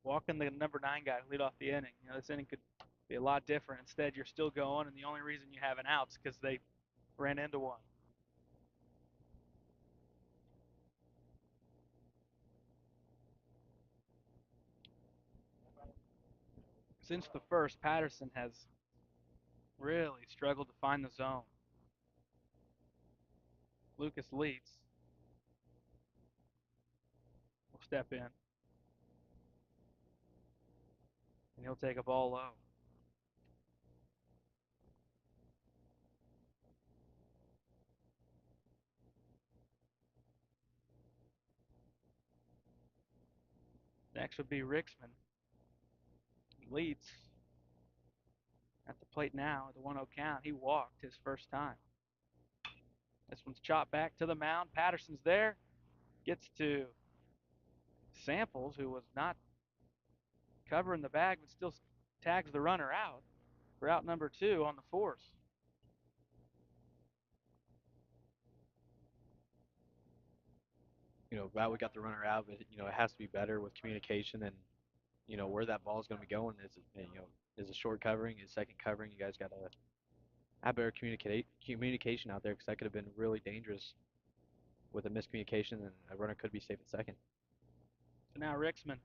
walking the number 9 guy to lead off the inning. This inning could be a lot different. Instead, you're still going, and the only reason you have an out's because they ran into one. Since the first, Patterson has really struggled to find the zone. Lucas Leeds will step in, and he'll take a ball low. Next would be Rixman. Leeds at the plate now at the 1-0 count. He walked his first time. This one's chopped back to the mound. Patterson's there. Gets to Samples, who was not covering the bag, but still tags the runner out for out number 2 on the force. Glad we got the runner out, but it has to be better with communication and where that ball is going to be going. Is a short covering, is second covering. You guys got to have better communication out there because that could have been really dangerous with a miscommunication, and a runner could be safe at second. So now Rixman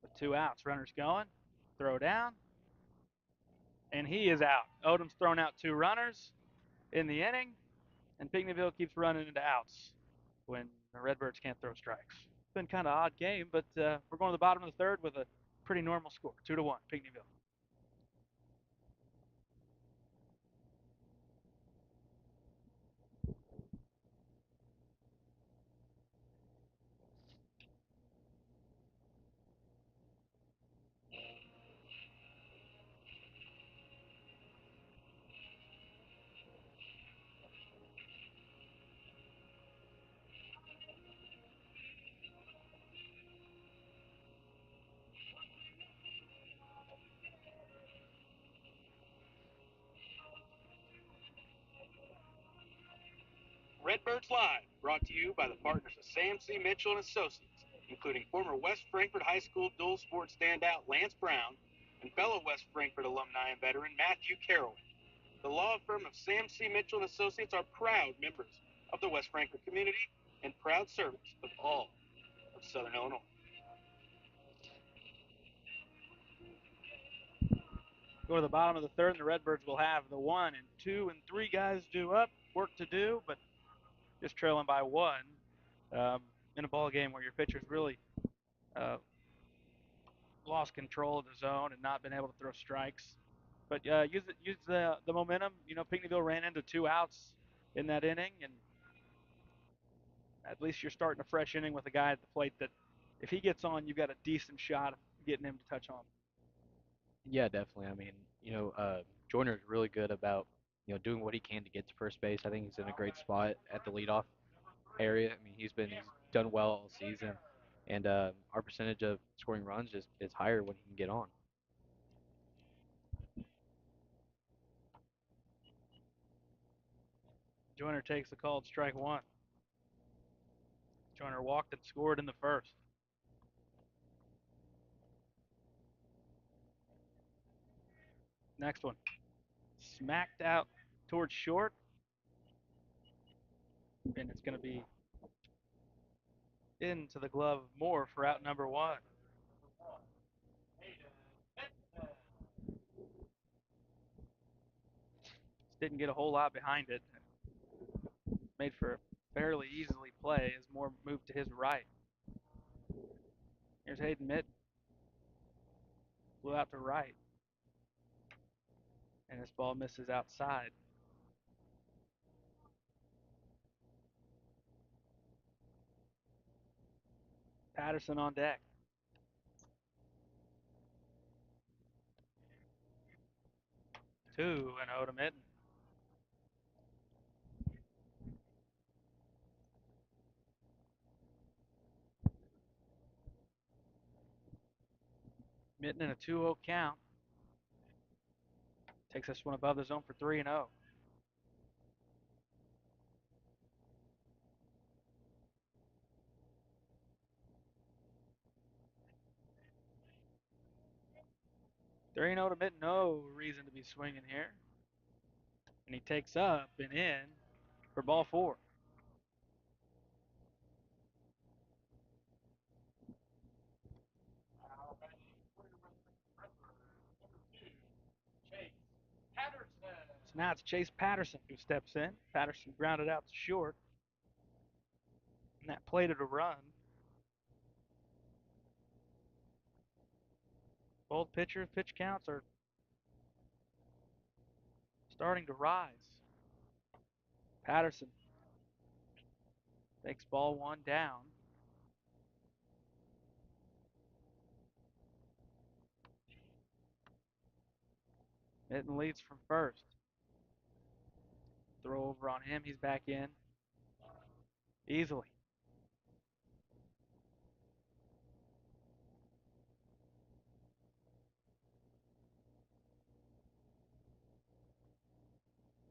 with 2 outs. Runner's going. Throw down. And he is out. Odom's thrown out 2 runners in the inning, and Pinckneyville keeps running into outs when the Redbirds can't throw strikes. It's been kind of odd game, but we're going to the bottom of the third with a pretty normal score, 2-1, Pinckneyville. Redbirds Live, brought to you by the partners of Sam C. Mitchell and Associates, including former West Frankfort High School dual sport standout Lance Brown and fellow West Frankfort alumni and veteran Matthew Carroll. The law firm of Sam C. Mitchell and Associates are proud members of the West Frankfort community and proud servants of all of Southern Illinois. Go to the bottom of the third, and the Redbirds will have the 1 and 2 and 3 guys due up. Work to do, but just trailing by 1 in a ball game where your pitcher's really uh, lost control of the zone and not been able to throw strikes. But use the momentum. Pinckneyville ran into 2 outs in that inning, and at least you're starting a fresh inning with a guy at the plate that, if he gets on, you've got a decent shot of getting him to touch home. Yeah, definitely. I mean, Joyner's really good about doing what he can to get to first base. I think he's in a great spot at the leadoff area. I mean, he's done well all season, and our percentage of scoring runs is higher when he can get on. Joyner takes the called strike 1. Joyner walked and scored in the first. Next one. Smacked out towards short, and it's going to be into the glove of Moore for out number 1. Didn't get a whole lot behind it. Made for a fairly easily play as Moore moved to his right. Here's Hayden Mitten. Blew out to right. And this ball misses outside. Patterson on deck. 2-0 to Mitten. Mitten in a 2-0 count. Takes this one above the zone for 3-0. Three and 0 to Mitten. No reason to be swinging here. And he takes up and in for ball 4. So now it's Chase Patterson who steps in. Patterson grounded out to short. And that plated a run. Both pitchers' pitch counts are starting to rise. Patterson takes ball 1 down. Mitten leads from first. Throw over on him. He's back in easily.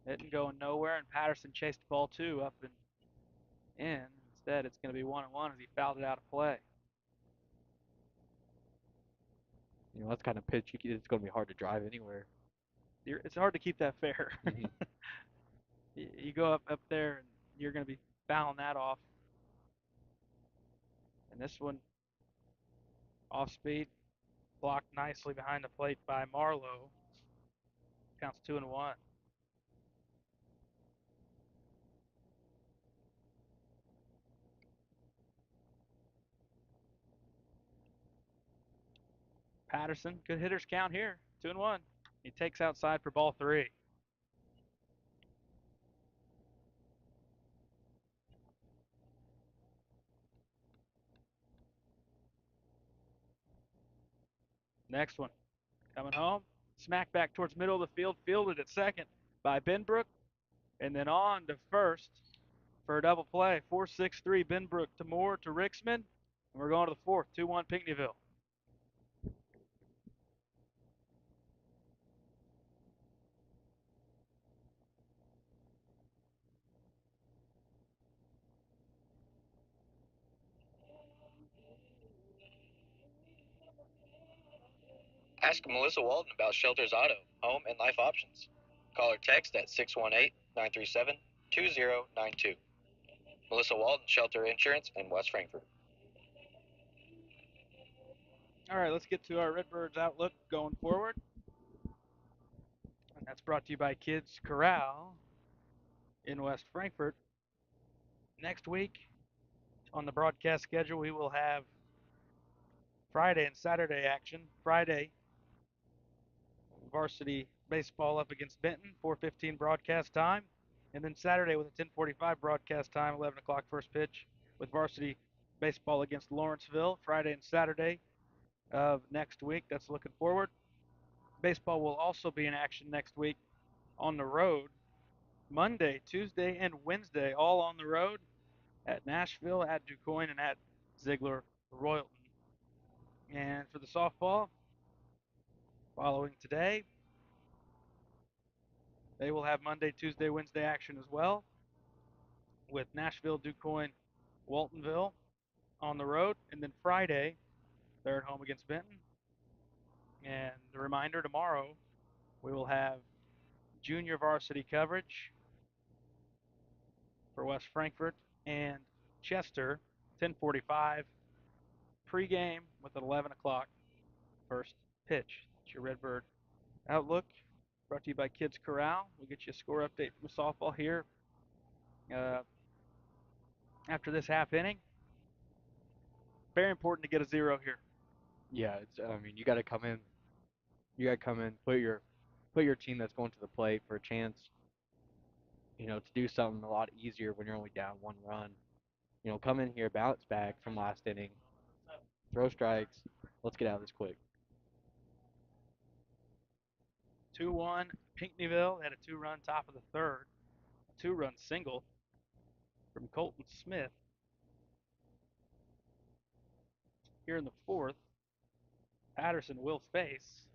Mitten going nowhere, and Patterson chased ball 2 up and in. Instead, it's going to be 1-1 as he fouled it out of play. You know, that's kind of pitch. It's going to be hard to drive anywhere. It's hard to keep that fair. Mhm. You go up there, and you're going to be fouling that off. And this one, off speed, blocked nicely behind the plate by Marlowe. Counts 2-1. Patterson, good hitters count here. 2-1. He takes outside for ball 3. Next one, coming home. Smack back towards middle of the field, fielded at second by Benbrook, and then on to first for a double play. 4-6-3, Benbrook to Moore to Rixman. And we're going to the fourth, 2-1 Pinckneyville. Ask Melissa Walden about Shelter's Auto, Home, and Life options. Call or text at 618-937-2092. Melissa Walden, Shelter Insurance in West Frankfort. All right, let's get to our Redbirds outlook going forward. And that's brought to you by Kids Corral in West Frankfort. Next week on the broadcast schedule, we will have Friday and Saturday action. Friday, varsity baseball up against Benton, 4:15 broadcast time. And then Saturday with a 10:45 broadcast time, 11 o'clock first pitch with varsity baseball against Lawrenceville. Friday and Saturday of next week. That's looking forward. Baseball will also be in action next week on the road. Monday, Tuesday, and Wednesday, all on the road at Nashville, at DuQuoin, and at Ziegler Royalton. And for the softball, following today, they will have Monday, Tuesday, Wednesday action as well with Nashville, DuQuoin, Waltonville on the road. And then Friday, they're at home against Benton. And the reminder, tomorrow we will have junior varsity coverage for West Frankfort and Chester, 10:45 pregame with an 11 o'clock first pitch. It's your Redbird Outlook, brought to you by Kids Corral. We'll get you a score update from softball here after this half inning. Very important to get a 0 here. Yeah, it's. I mean, you got to come in You got to come in, put your team that's going to the plate for a chance, to do something a lot easier when you're only down 1 run. Come in here, bounce back from last inning, throw strikes. Let's get out of this quick. 2-1. Pinckneyville had a 2-run top of the third. A 2-run single from Colton Smith. Here in the fourth, Patterson will face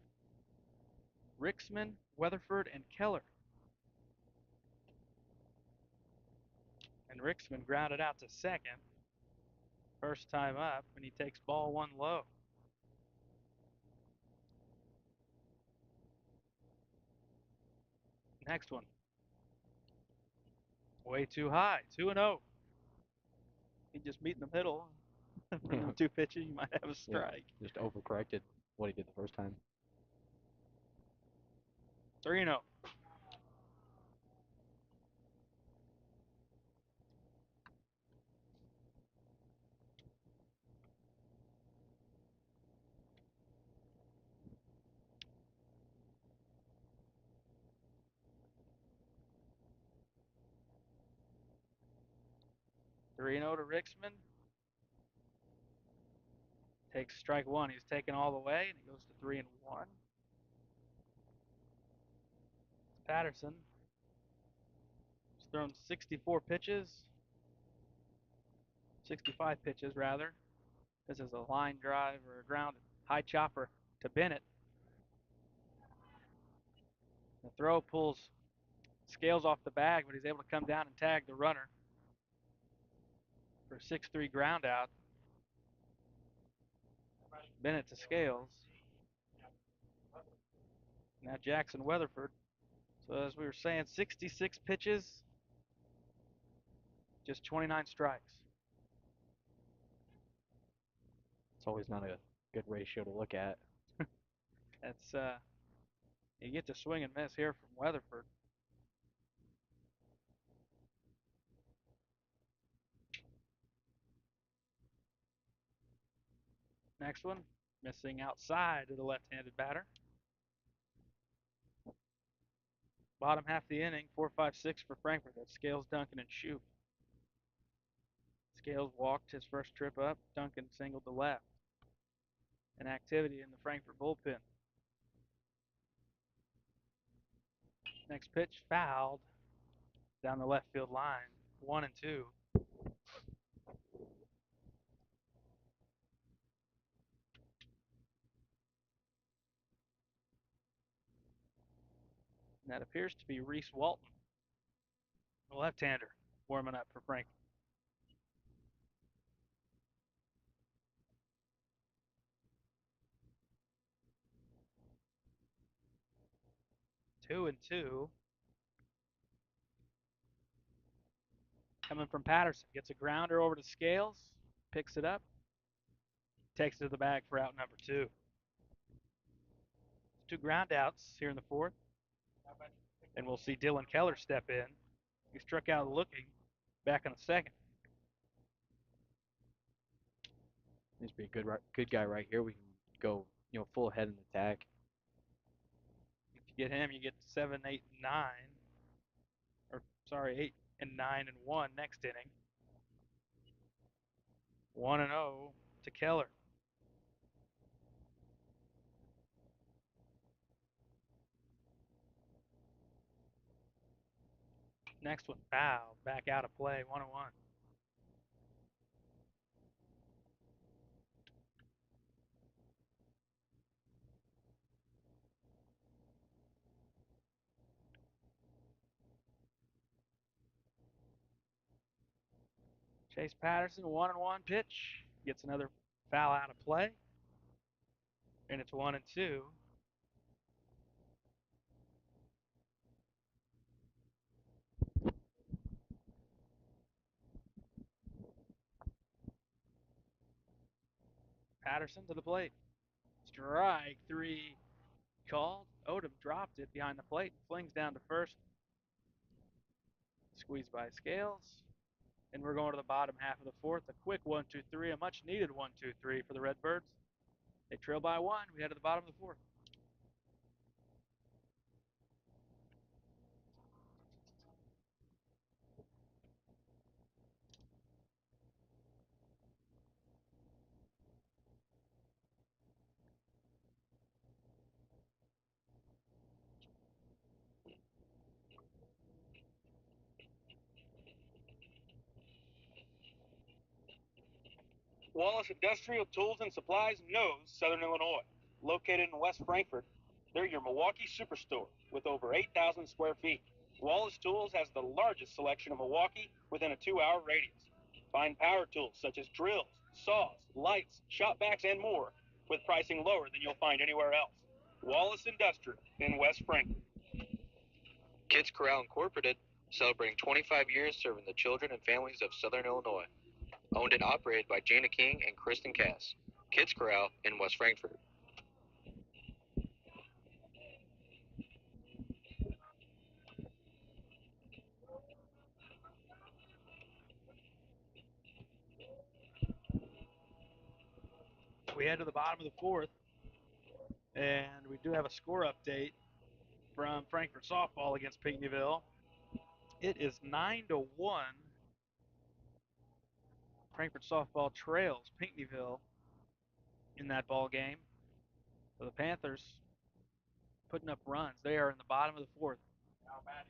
Rixman, Weatherford, and Keller. And Rixman grounded out to second. First time up, and he takes ball 1 low. Next one. Way too high. 2-0. He just meet in the middle. From 2 pitches, you might have a strike. Yeah, just overcorrected what he did the first time. 3-0. To Rixman. Takes strike 1. He's taken all the way, and he goes to 3-1. Patterson. He's thrown 64 pitches. 65 pitches, rather. This is a line drive or a ground high chopper to Bennett. The throw pulls Scales off the bag, but he's able to come down and tag the runner for a 6-3 ground out. Bennett to Scales. Now Jackson Weatherford. So as we were saying, 66 pitches, just 29 strikes. It's always not a good ratio to look at. That's you get to swing and miss here from Weatherford. Next one, missing outside to the left-handed batter. Bottom half of the inning, 4-5-6 for Frankfurt. That's Scales, Duncan, and Shoup. Scales walked his first trip up. Duncan singled to left. An activity in the Frankfurt bullpen. Next pitch, fouled down the left field line. 1-2. And that appears to be Reese Walton, the left-hander, warming up for Frankfurt. Two and two. Coming from Patterson. Gets a grounder over to Scales. Picks it up. Takes it to the bag for out number 2. 2 ground outs here in the fourth. And we'll see Dylan Keller step in. He struck out looking back in the second. Needs to be a good guy right here. We can go, full ahead in attack. If you get him, you get 7, 8, 9. Or, sorry, 8 and 9 and 1 next inning. 1-0 to Keller. Next one, foul. Back out of play, 1-1. Chase Patterson, 1-1 pitch. Gets another foul out of play. And it's 1-2. Patterson to the plate. Strike 3 called. Odom dropped it behind the plate. Flings down to first. Squeezed by Scales. And we're going to the bottom half of the fourth. A quick 1-2-3, a much needed 1-2-3 for the Redbirds. They trail by 1. We head to the bottom of the fourth. Wallace Industrial Tools and Supplies knows Southern Illinois. Located in West Frankfort, they're your Milwaukee superstore with over 8,000 square feet. Wallace Tools has the largest selection of Milwaukee within a 2-hour radius. Find power tools such as drills, saws, lights, shop vacs, and more with pricing lower than you'll find anywhere else. Wallace Industrial in West Frankfort. Kids Corral Incorporated, celebrating 25 years serving the children and families of Southern Illinois. Owned and operated by Jana King and Kristen Cass. Kids Corral in West Frankfort. We head to the bottom of the fourth, and we do have a score update from Frankfort softball against Pinckneyville. It is 9-1. Frankfort softball trails Pinckneyville in that ball game. So the Panthers putting up runs. They are in the bottom of the fourth.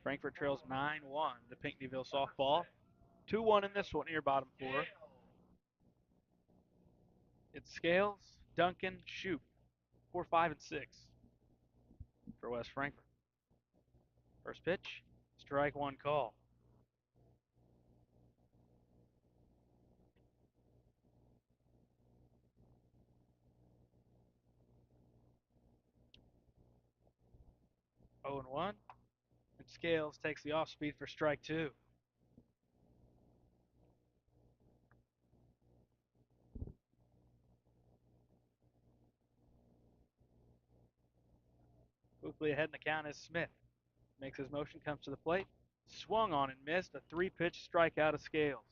Frankfort trails 9-1 to Pinckneyville softball. 2-1 in this one here, bottom four. It's Scales, Duncan, Shoup, 4, 5, and 6 for West Frankfort. First pitch, strike one call. Oh and 1. And Scales takes the off speed for strike two. Quickly ahead in the count is Smith. Makes his motion, comes to the plate. Swung on and missed. A 3-pitch strikeout of Scales.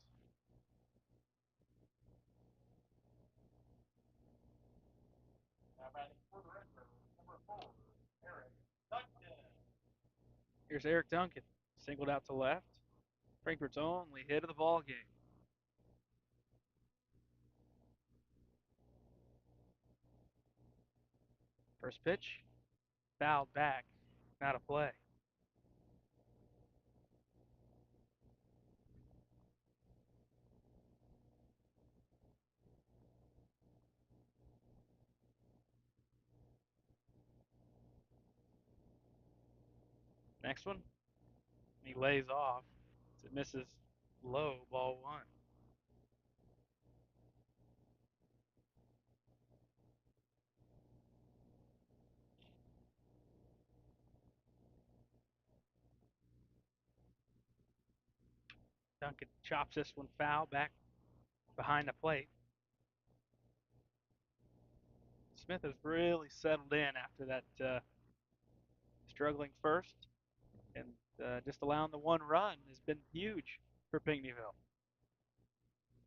Here's Eric Duncan. Singled out to left. Frankfort's only hit of the ball game. First pitch, fouled back, not a play. Next one, he lays off. It misses low, ball one. Duncan chops this one foul back behind the plate. Smith has really settled in after that struggling first, and just allowing the one run has been huge for Pinckneyville.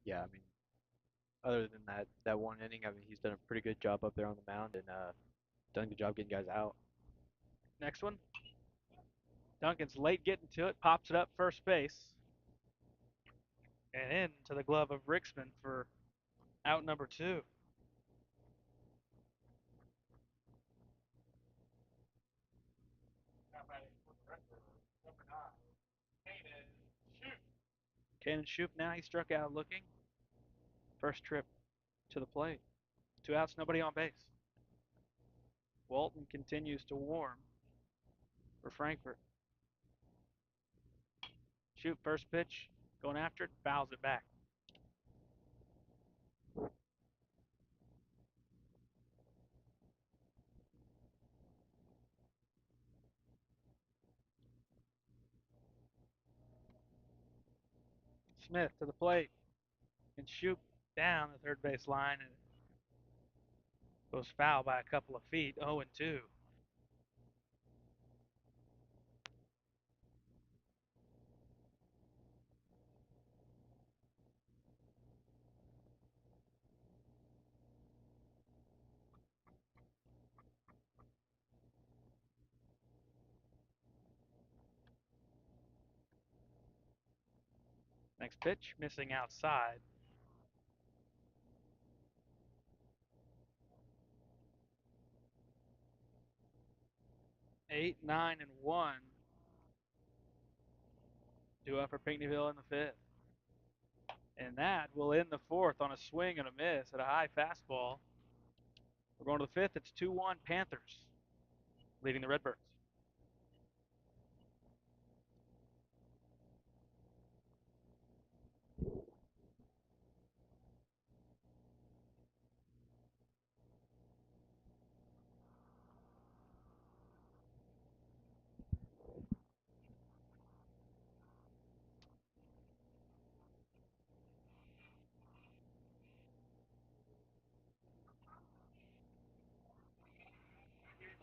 Yeah, I mean, other than that one inning, I mean, he's done a pretty good job up there on the mound and done a good job getting guys out. Next one, Duncan's late getting to it, pops it up first base, and into the glove of Rixman for out number 2. Cannon Shoup now, he struck out looking. First trip to the plate. 2 outs, nobody on base. Walton continues to warm for Frankfort. Shoup, first pitch, going after it, fouls it back. Smith to the plate, and Shoup down the third base line, and goes foul by a couple of feet, 0-2. Next pitch, missing outside. Eight, 9, and 1. Due up for Pinckneyville in the fifth. And that will end the fourth on a swing and a miss at a high fastball. We're going to the fifth. It's 2-1 Panthers leading the Redbirds.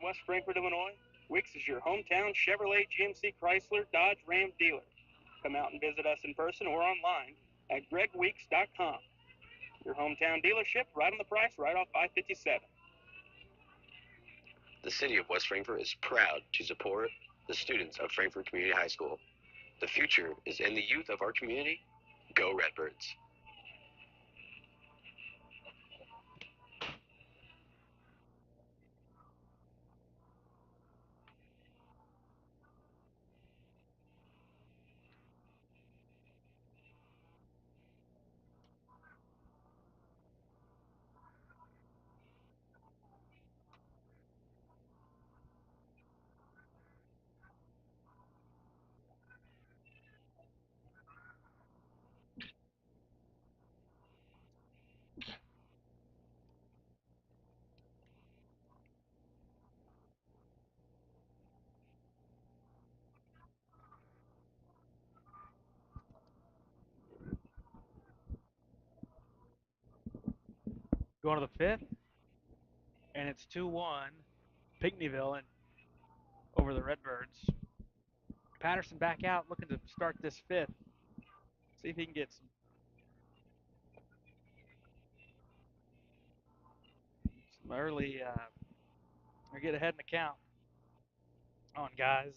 West Frankfort, Illinois, Wicks is your hometown Chevrolet, GMC, Chrysler, Dodge, Ram dealer. Come out and visit us in person or online at gregweeks.com. Your hometown dealership, right on the price, right off I-57. The city of West Frankfort is proud to support the students of Frankfort Community High School. The future is in the youth of our community. Go Redbirds. Going to the fifth, and it's 2-1 Pinckneyville and over the Redbirds. Patterson back out looking to start this fifth. See if he can get some early or get ahead in the count on guys.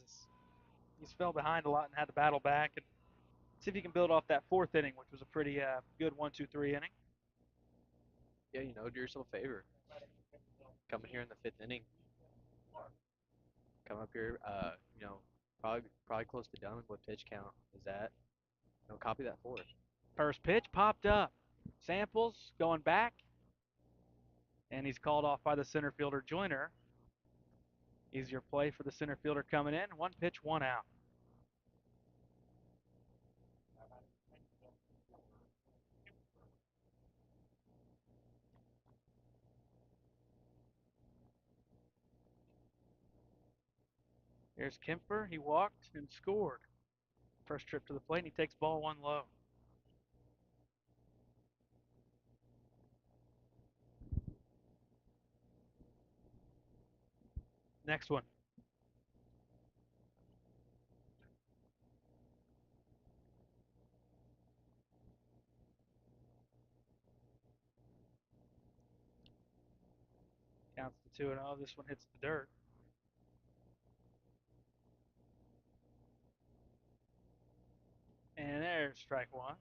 He's fell behind a lot and had to battle back and see if he can build off that fourth inning, which was a pretty good 1-2-3 inning. Yeah, do yourself a favor. Come in here in the fifth inning. Come up here, probably close to done. What pitch count is that? Copy that fourth. First pitch popped up. Samples going back, and he's called off by the center fielder Joyner. Easier play for the center fielder coming in. One pitch, one out. Here's Kemper. He walked and scored. First trip to the plate, and he takes ball one low. Next one. Counts to 2-0. This one hits the dirt. And there's strike one.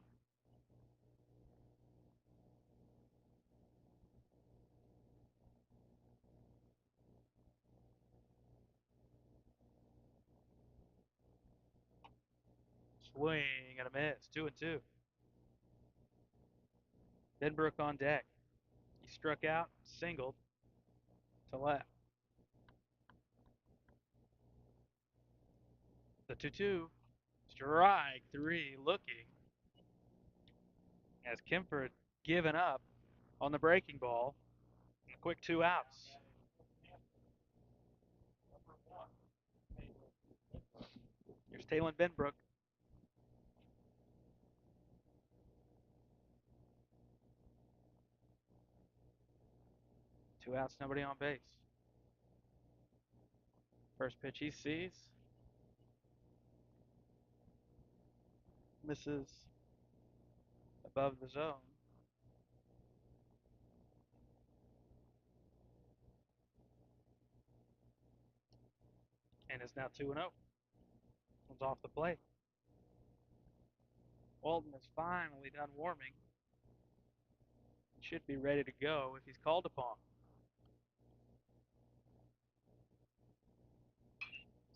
Swing and a miss. 2-2. Benbrook on deck. He struck out, singled to left. The 2-2. Strike three looking as Kemper had given up on the breaking ball. A quick 2 outs. Here's Talon Benbrook. Two outs, nobody on base. First pitch he sees. Misses above the zone. And is now 2-0. One's off the plate. Walton is finally done warming. He should be ready to go if he's called upon.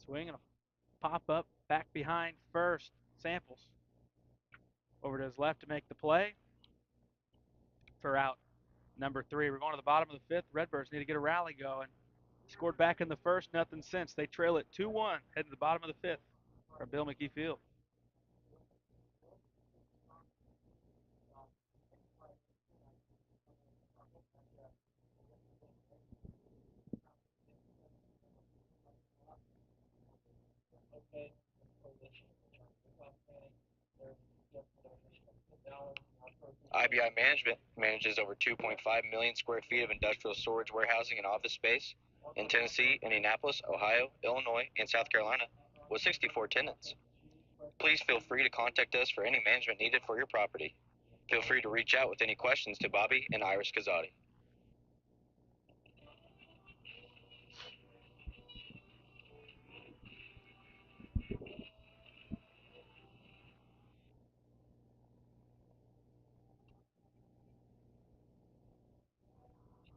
Swing and a pop up back behind first. Samples. Over to his left to make the play for out number 3. We're going to the bottom of the 5th. Redbirds need to get a rally going. Scored back in the first, nothing since. They trail it 2-1, heading to the bottom of the 5th from Bill McKee Field. IBI Management manages over 2.5 million square feet of industrial storage, warehousing, and office space in Tennessee, Indianapolis, Ohio, Illinois, and South Carolina with 64 tenants. Please feel free to contact us for any management needed for your property. Feel free to reach out with any questions to Bobby and Iris Kazadi.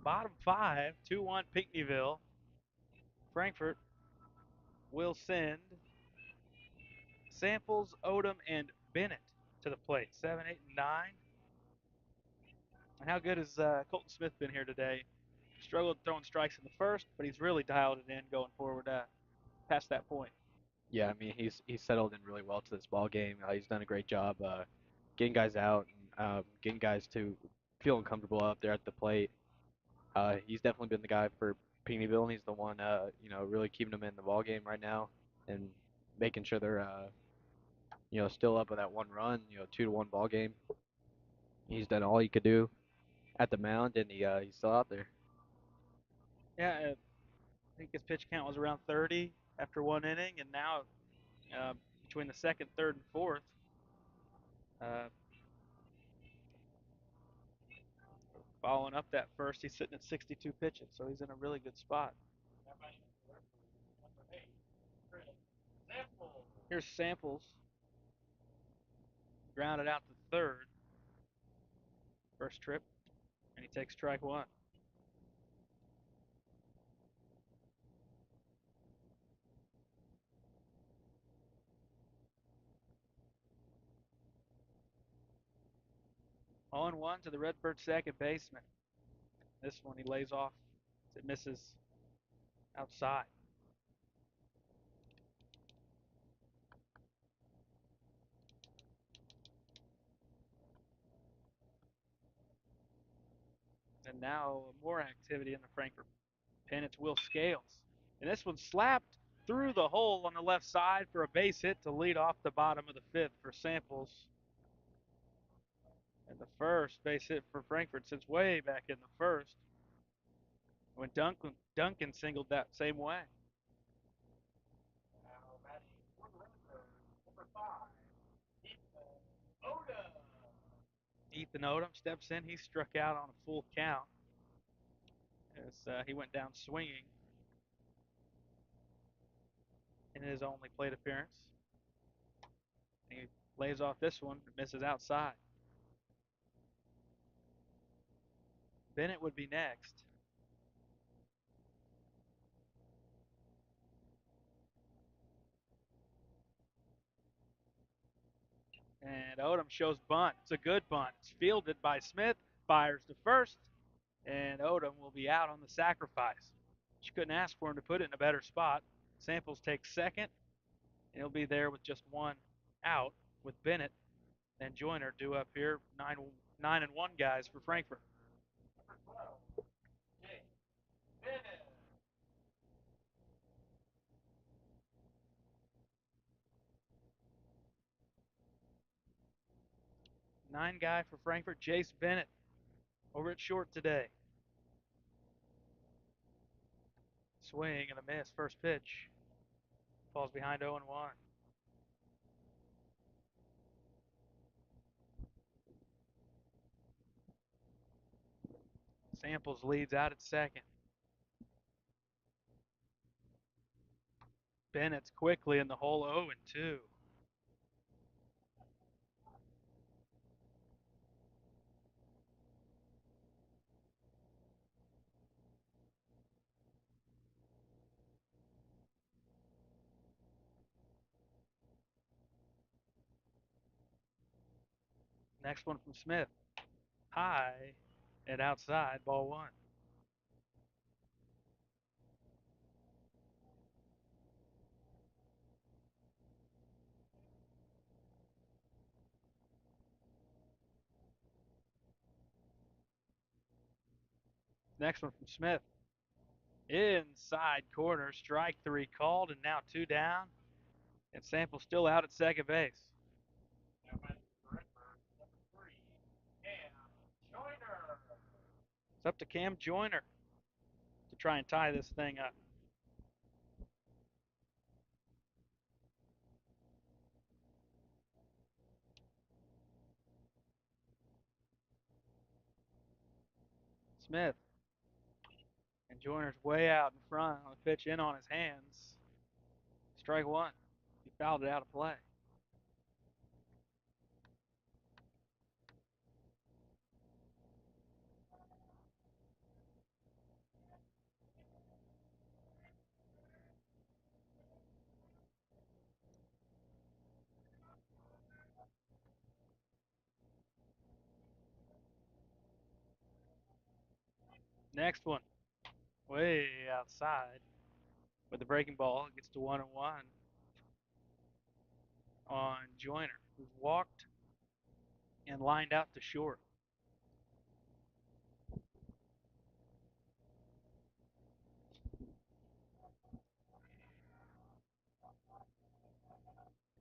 Bottom 5, 2-1 Pinckneyville. Frankfort will send Samples, Odom, and Bennett to the plate. 7, 8, and 9. And how good has Colton Smith been here today? Struggled throwing strikes in the first, but he's really dialed it in going forward past that point. Yeah, I mean he's settled in really well to this ball game. He's done a great job getting guys out and getting guys to feeling comfortable up there at the plate. He's definitely been the guy for Pinckneyville, and he's the one really keeping them in the ball game right now and making sure they're still up with that one run, 2-1 ball game. He's done all he could do at the mound, and he's still out there. Yeah, I think his pitch count was around 30 after one inning, and now between the second, third, and fourth, following up that first, he's sitting at 62 pitches, so he's in a really good spot. Here's Samples, grounded out to third, first trip, and he takes strike 1. On 1 to the Redbird second baseman. This one he lays off. It misses outside. And now more activity in the Frankfort pen. It's Will Scales. And this one slapped through the hole on the left side for a base hit to lead off the bottom of the 5th for Samples. And the first base hit for Frankfort since way back in the first, when Duncan singled that same way. Ethan Odom steps in. He struck out on a full count as he went down swinging in his only plate appearance. He lays off this one, misses outside. Bennett would be next. And Odom shows bunt. It's a good bunt. It's fielded by Smith, fires to first, and Odom will be out on the sacrifice. She couldn't ask for him to put it in a better spot. Samples takes second, and he'll be there with just one out with Bennett and Joyner due up here. 9-1 guys for Frankfort. Nine guy for Frankfort, Jace Bennett, over at short today. Swing and a miss. First pitch. Falls behind 0-1. Samples leads out at second. Bennett's quickly in the hole 0-2. Next one from Smith. High and outside, ball one. Next one from Smith. Inside corner, strike three called, and now two down. And Sample still out at second base. It's up to Cam Joyner to try and tie this thing up. Smith. And Joyner's way out in front on the pitch in on his hands. Strike one. He fouled it out of play. Next one. Way outside. With the breaking ball, it gets to 1-1 on Joyner, who's walked and lined out to short.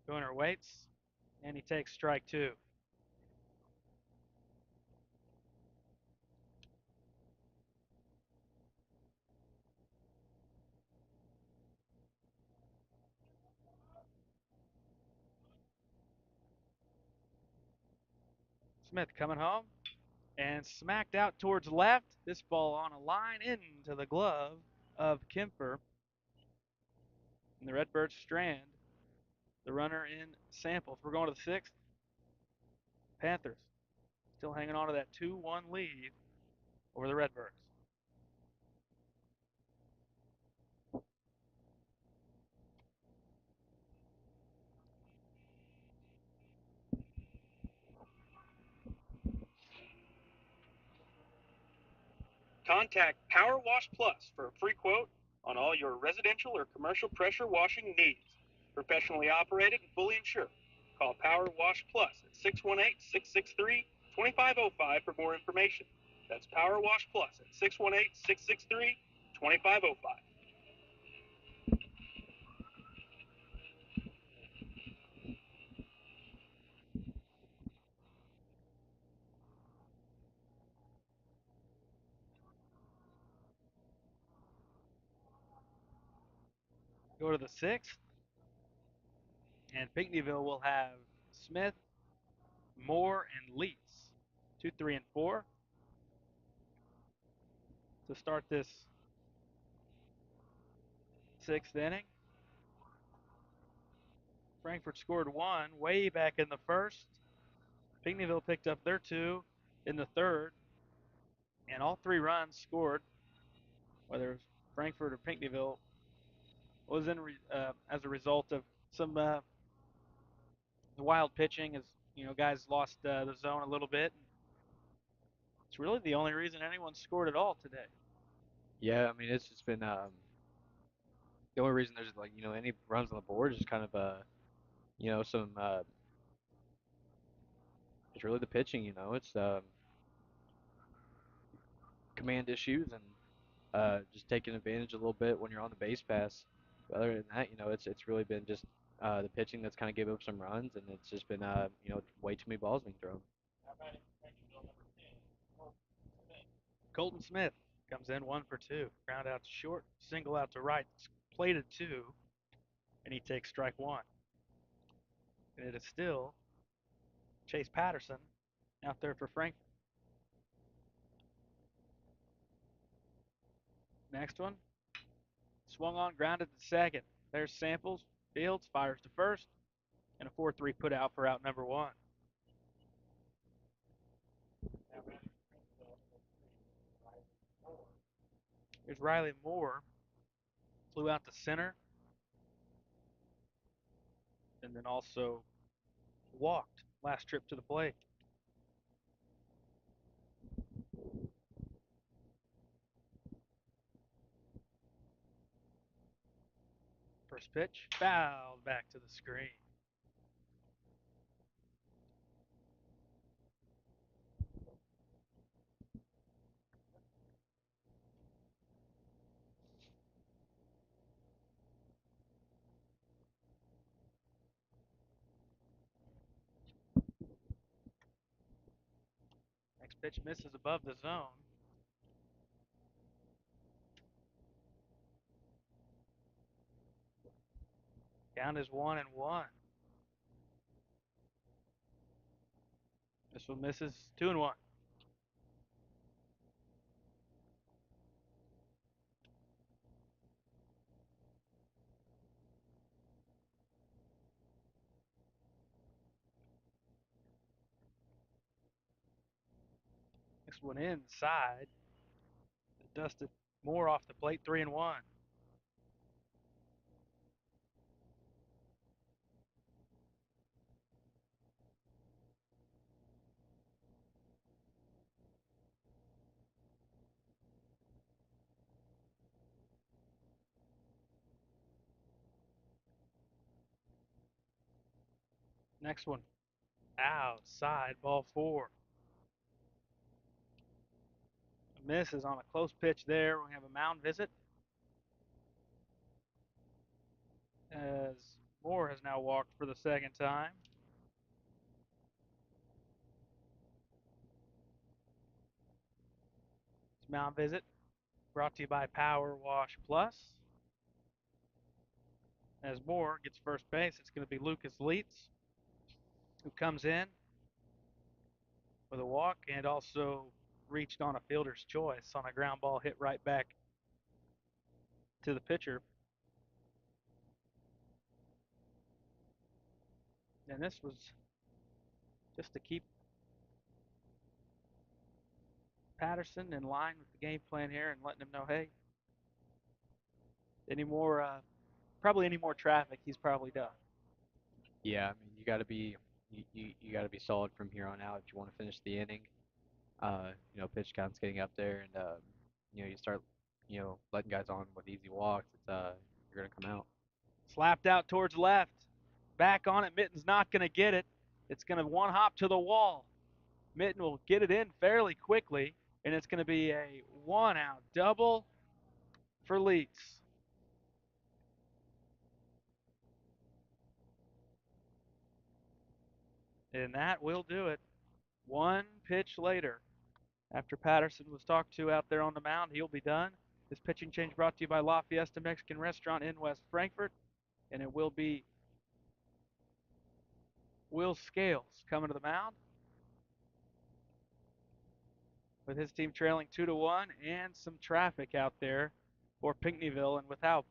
Joyner waits, and he takes strike two. Smith coming home and smacked out towards left. This ball on a line into the glove of Kemper. And the Redbirds strand the runner in Samples. We're going to the sixth. Panthers still hanging on to that 2-1 lead over the Redbirds. Contact Power Wash Plus for a free quote on all your residential or commercial pressure washing needs. Professionally operated and fully insured. Call Power Wash Plus at 618-663-2505 for more information. That's Power Wash Plus at 618-663-2505. Go to the sixth. And Pinckneyville will have Smith, Moore, and Leets. 2, 3, and 4 to start this sixth inning. Frankfort scored one way back in the first. Pinckneyville picked up their two in the third. And all three runs scored, whether it was Frankfort or Pinckneyville, was as a result of some wild pitching, as guys lost the zone a little bit. It's really the only reason anyone scored at all today. Yeah, I mean it's just been the only reason there's like any runs on the board is just kind of some it's really the pitching. It's command issues and just taking advantage a little bit when you're on the base pass. But other than that, it's really been just the pitching that's kind of gave up some runs, and it's just been way too many balls being thrown. Colton Smith comes in 1 for 2. Ground out to short, single out to right, plated 2, and he takes strike one. And it is still Chase Patterson out there for Frankfort. Next one, swung on, grounded to second. There's Samples. Fields fires to first, and a 4-3 put out for out number one. Here's Riley Moore. Flew out to center, and then also walked last trip to the plate. First pitch, fouled back to the screen. Next pitch misses above the zone. Count is 1-1. This one misses 2-1. Next one inside. Dusted Moore off the plate, 3-1. Next one outside, ball 4. Misses on a close pitch there. We have a mound visit as Moore has now walked for the second time. This mound visit brought to you by Power Wash Plus. As Moore gets first base, it's going to be Lucas Leitz, who comes in with a walk and also reached on a fielder's choice on a ground ball hit right back to the pitcher. And this was just to keep Patterson in line with the game plan here and letting him know, hey, probably any more traffic, he's probably done. Yeah, I mean you got to be solid from here on out if you want to finish the inning. Pitch count's getting up there, and you start letting guys on with easy walks. You're gonna come out. Slapped out towards left. Back on it. Mitten's not going to get it. It's going to one hop to the wall. Mitten will get it in fairly quickly, and it's going to be a 1-out double for Leitz. And that will do it. One pitch later, after Patterson was talked to out there on the mound, he'll be done. This pitching change brought to you by La Fiesta Mexican Restaurant in West Frankfort, and it will be Will Scales coming to the mound with his team trailing 2-1 and some traffic out there for Pinckneyville. And with how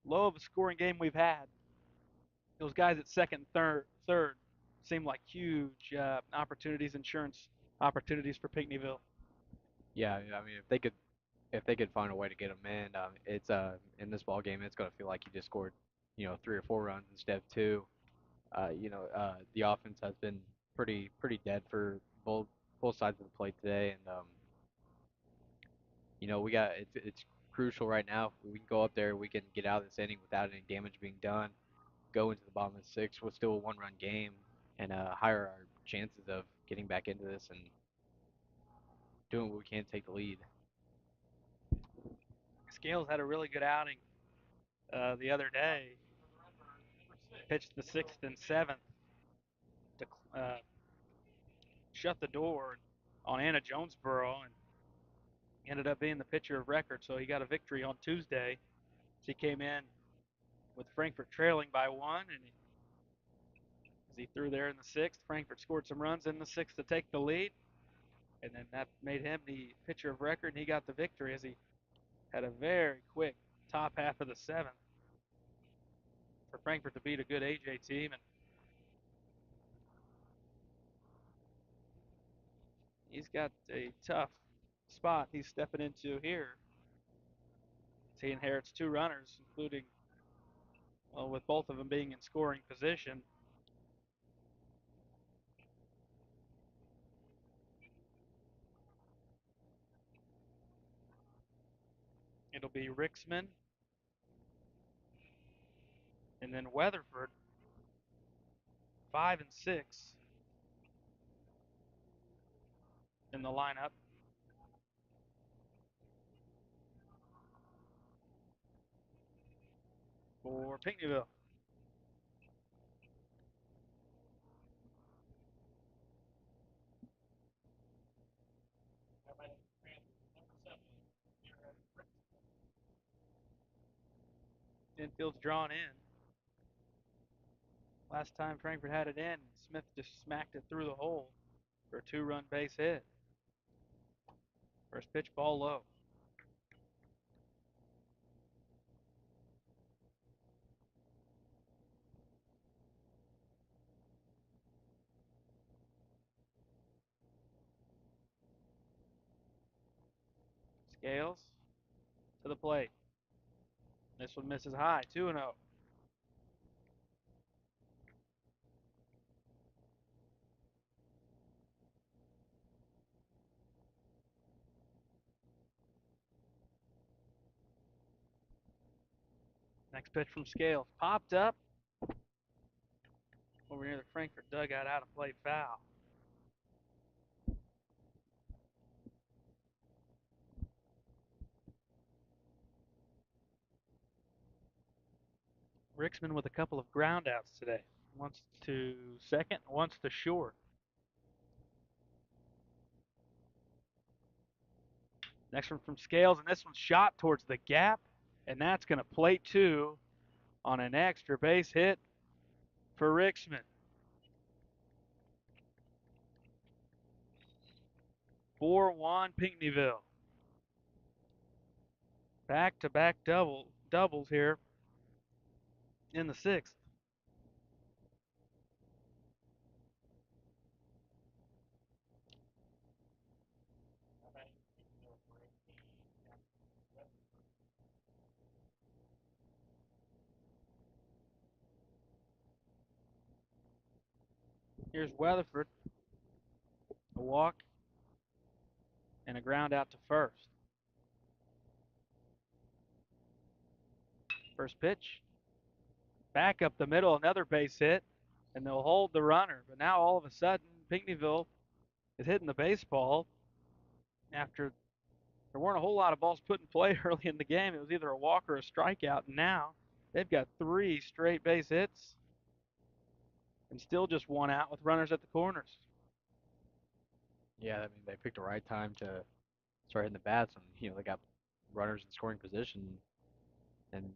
low of a scoring game we've had, those guys at second and third seem like huge insurance opportunities for Pinckneyville. Yeah, I mean if they could find a way to get them in, it's in this ball game it's gonna feel like you just scored 3 or 4 runs instead of two. The offense has been pretty dead for both sides of the plate today, and we got it's crucial right now. If we can go up there, we can get out of this inning without any damage being done. Go into the bottom of the sixth with still a one-run game, and higher our chances of getting back into this and doing what we can to take the lead. Scales had a really good outing the other day. Pitched the 6th and 7th to shut the door on Anna Jonesboro and ended up being the pitcher of record. So he got a victory on Tuesday. So he came in with Frankfort trailing by 1, and as he threw there in the 6th, Frankfort scored some runs in the 6th to take the lead, and then that made him the pitcher of record, and he got the victory as he had a very quick top half of the 7th for Frankfort to beat a good AJ team. And he's got a tough spot he's stepping into here. He inherits 2 runners, including, well, with both of them being in scoring position. It'll be Rixman And then Weatherford, 5 and 6 in the lineup. For Pinckneyville. Infield's drawn in. Last time Frankfurt had it in, Smith just smacked it through the hole for a 2-run base hit. First pitch, ball low. Scales to the plate. This one misses high, 2-0. Next pitch from Scales. Popped up over near the Frankfurt dugout, out of play, foul. Rixman with a couple of groundouts today. Once to second, once to short. Next one from Scales, and this one's shot towards the gap, and that's going to plate 2 on an extra base hit for Rixman. 4-1 Pinckneyville. Back-to-back doubles here in the 6th. Here's Weatherford. A walk and a ground out to first. First pitch. Back up the middle, another base hit, and they'll hold the runner. But now all of a sudden, Pinckneyville is hitting the baseball after there weren't a whole lot of balls put in play early in the game. It was either a walk or a strikeout, and now they've got 3 straight base hits and still just 1 out with runners at the corners. Yeah, I mean they picked the right time to start hitting the bats, and they got runners in scoring position, and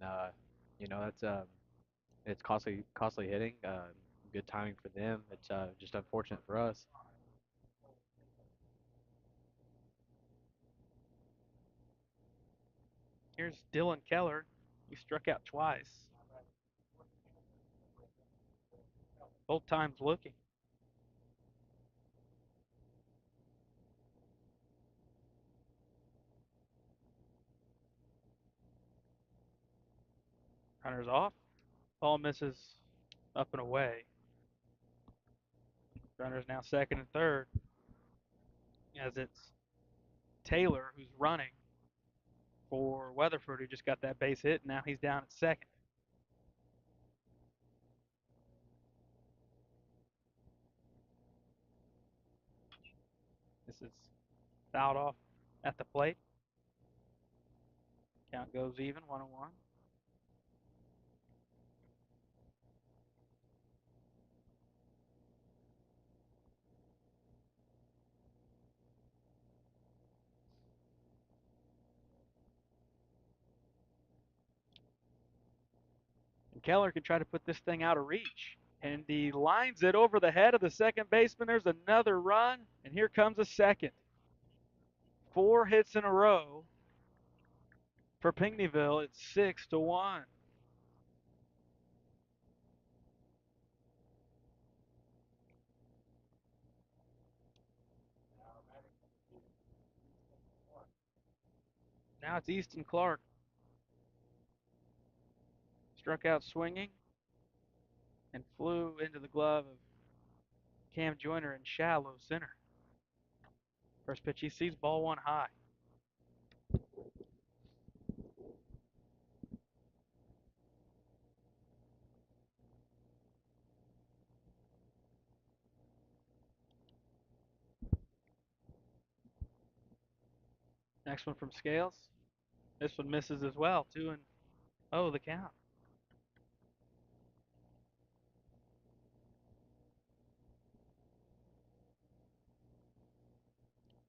that's it's costly hitting. Good timing for them. It's just unfortunate for us. Here's Dylan Keller. He struck out twice. Both times looking. Runners off. Ball misses up and away. Runners now second and third, as it's Taylor who's running for Weatherford, who just got that base hit. Now he's down at second. This is fouled off at the plate. Count goes even, 1-1. And Keller can try to put this thing out of reach. And he lines it over the head of the second baseman. There's another run, and here comes a second. 4 hits in a row for Pinckneyville. It's 6-1. Now it's Easton Clark. Struck out swinging and flew into the glove of Cam Joyner in shallow center. First pitch he sees, ball 1 high. Next one from Scales. This one misses as well. 2-0 the count.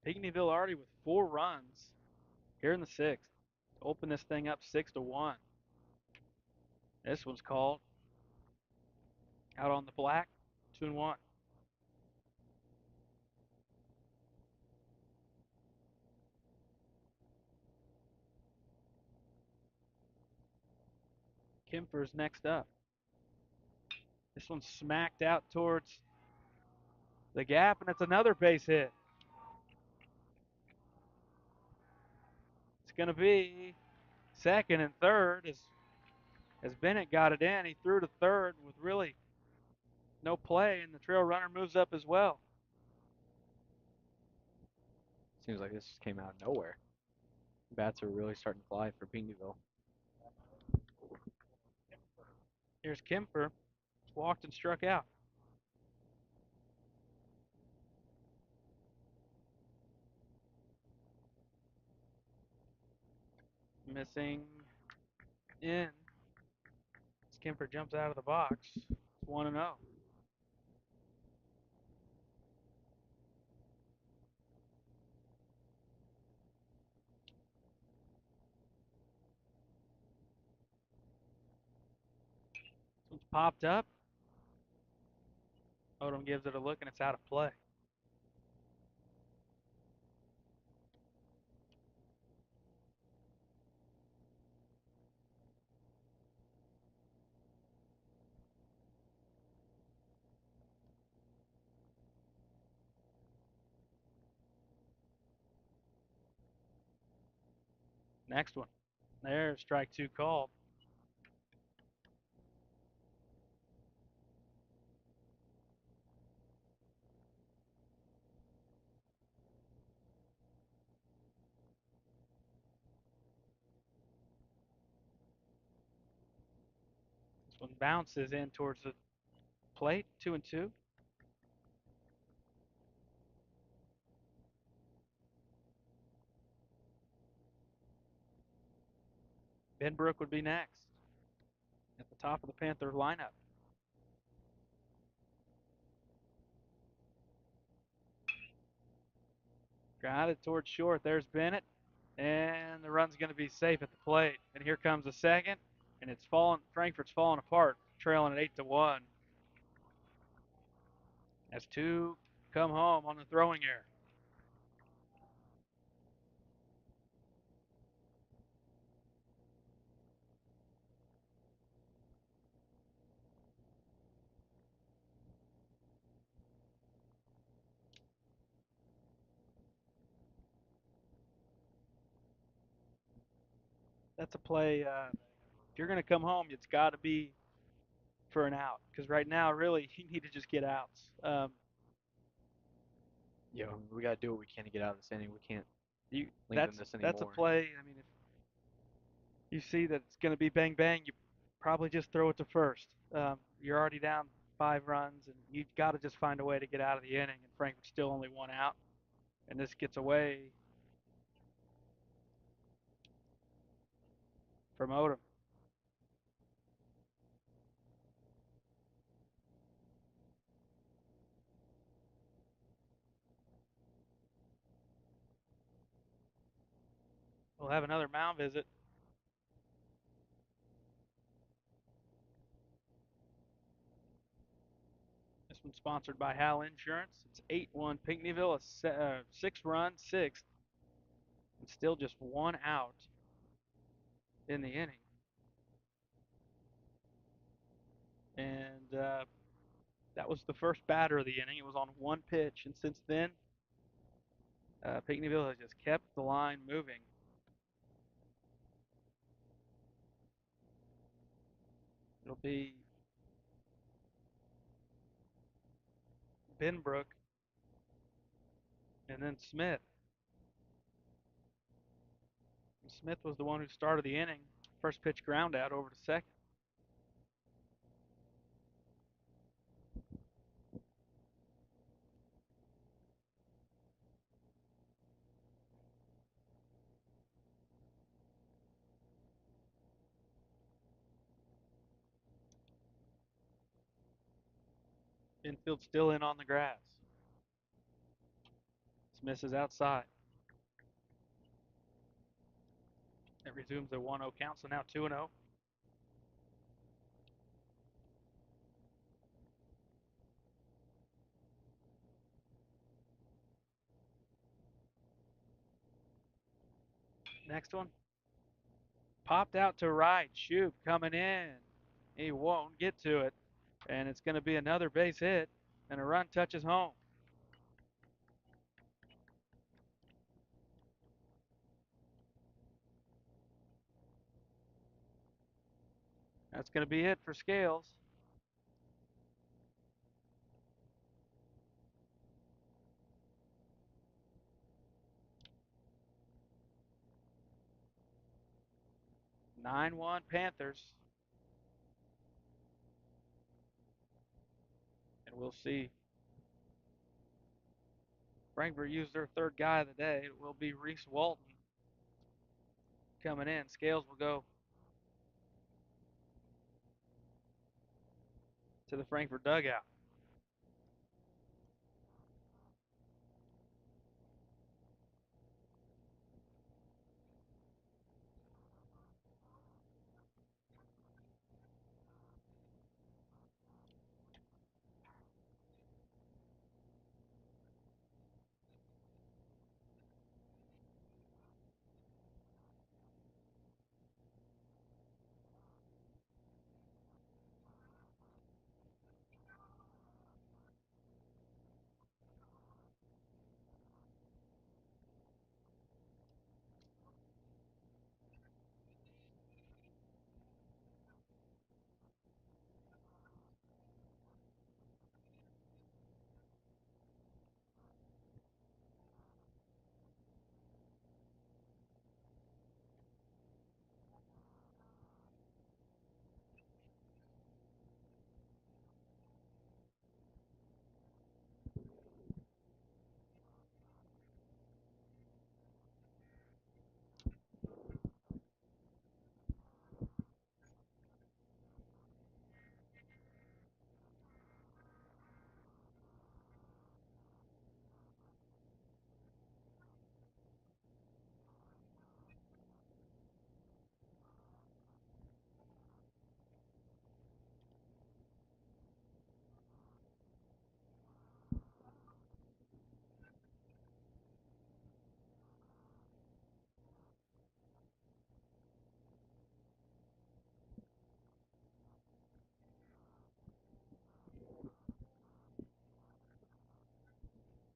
Pinckneyville already with 4 runs here in the 6th. Open this thing up 6-1. This one's called out on the black, 2-1. Kemper's next up. This one's smacked out towards the gap, and it's another base hit. It's going to be second and third as Bennett got it in. He threw to third with really no play, and the trail runner moves up as well. Seems like this came out of nowhere. Bats are really starting to fly for Pinckneyville. Here's Kemper. Walked and struck out. Missing in. Kemper jumps out of the box. It's 1-0. This one's popped up. Odom gives it a look, and it's out of play. Next one. There's strike 2 called. This one bounces in towards the plate, 2-2. Benbrook would be next at the top of the Panther lineup. Grounded towards short. There's Bennett. And the run's going to be safe at the plate. And here comes the second. And it's fallen. Frankfurt's falling apart, trailing at 8-1. As 2 come home on the throwing error. That's a play. If you're going to come home, it's got to be for an out. Because right now, really, you need to just get outs. Yeah, we got to do what we can to get out of this inning. We can't leave that's them this anymore. that's a play. I mean, if you see that it's going to be bang bang, you probably just throw it to first. You're already down 5 runs, and you've got to just find a way to get out of the inning. And Frankfurt's still only 1 out, and this gets away from Odom. We'll have another mound visit. This one's sponsored by Hal Insurance. It's 8-1 Pinckneyville, a 6-run 6th, and still just 1 out in the inning. And that was the first batter of the inning. It was on 1 pitch, and since then, Pinckneyville has just kept the line moving. It'll be Benbrook and then Smith. Smith was the one who started the inning. First pitch ground out over to second. Infield still in on the grass. Smith is outside. It resumes a 1-0 count, so now 2-0. Next one. Popped out to right. Shoup coming in. He won't get to it. And it's going to be another base hit. And a run touches home. That's going to be it for Scales. Nine 1 Panthers. And we'll see. Frankfurt used their third guy of the day. It will be Reese Walton coming in. Scales will go to the Frankfurt dugout.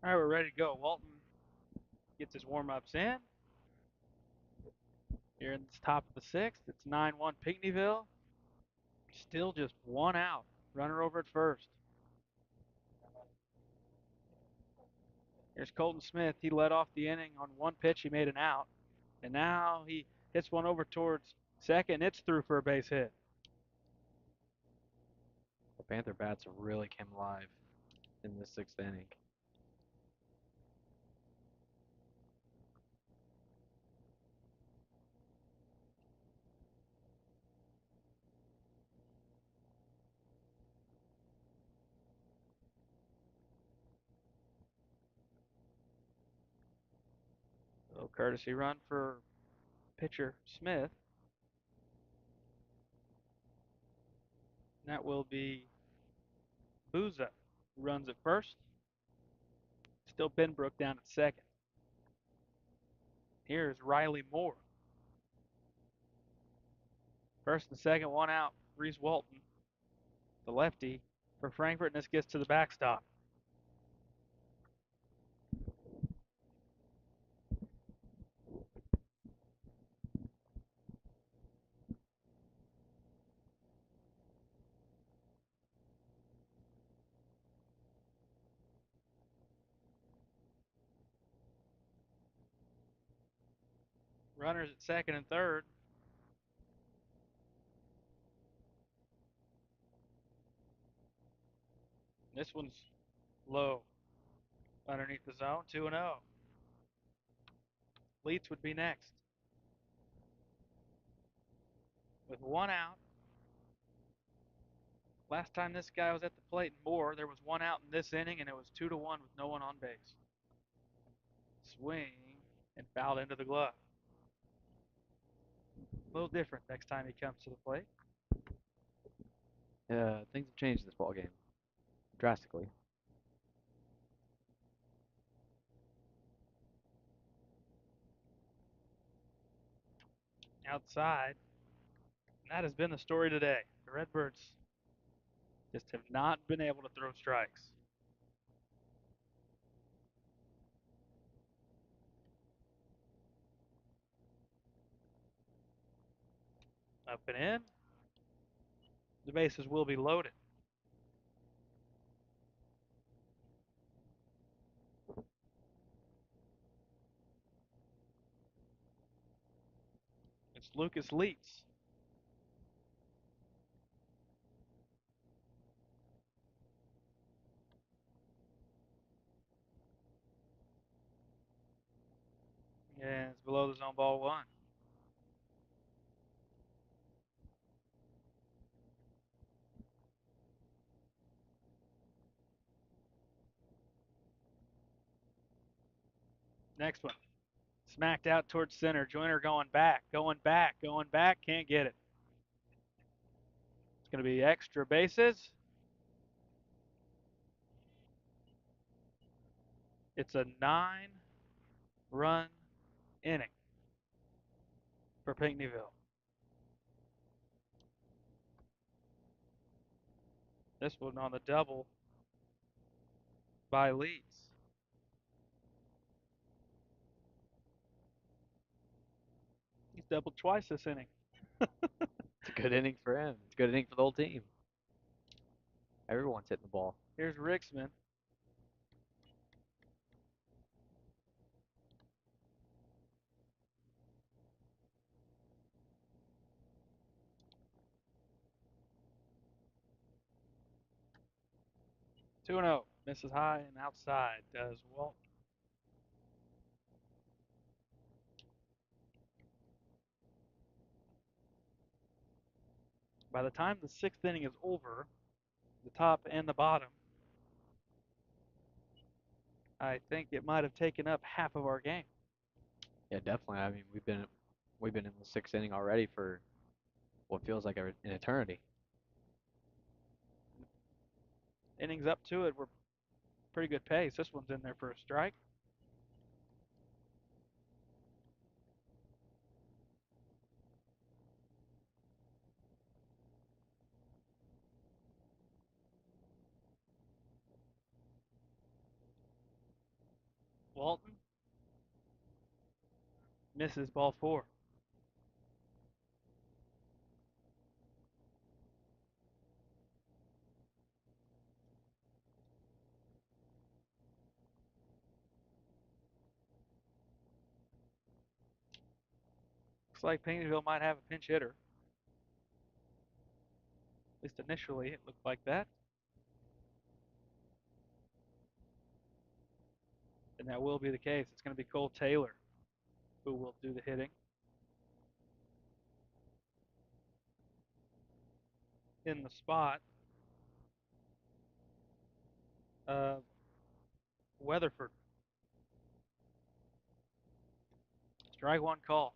All right, we're ready to go. Walton gets his warm-ups in. Here in the top of the sixth, it's 9-1 Pinckneyville. Still just one out. Runner over at first. Here's Colton Smith. He led off the inning on one pitch. He made an out. And now he hits one over towards second. It's through for a base hit. The Panther bats have really came alive in the sixth inning. A little courtesy run for pitcher Smith. That will be Booza, who runs at first. Still Benbrook down at second. Here's Riley Moore. First and second, one out. Reese Walton, the lefty for Frankfurt, and this gets to the backstop. Runners at second and third. This one's low underneath the zone, 2-0. Leeds would be next. With one out, Last time this guy was at the plate and more, there was one out in this inning, and it was 2-1 with no one on base. Swing and fouled into the glove. A little different next time he comes to the plate. Things have changed in this ball game drastically. Outside. And that has been the story today. The Redbirds just have not been able to throw strikes. Up and in. The bases will be loaded. It's Lucas Leets. And it's below the zone, ball one. Next one. Smacked out towards center. Joyner going back, going back, going back. Can't get it. It's going to be extra bases. It's a 9-run inning for Pinckneyville. This one on the double by Leeds. He's doubled twice this inning. It's a good inning for him. It's a good inning for the whole team. Everyone's hitting the ball. Here's Rixman. Two and 0. Misses high and outside does Walton. By the time the sixth inning is over, the top and the bottom, I think it might have taken up half of our game. Yeah, definitely. I mean, we've been in the sixth inning already for what feels like an eternity. Innings up to it were pretty good pace. This one's in there for a strike. Walton misses ball four. Looks like Pinckneyville might have a pinch hitter. At least initially, it looked like that. And that will be the case. It's going to be Cole Taylor who will do the hitting. In the spot of Weatherford. Strike one call.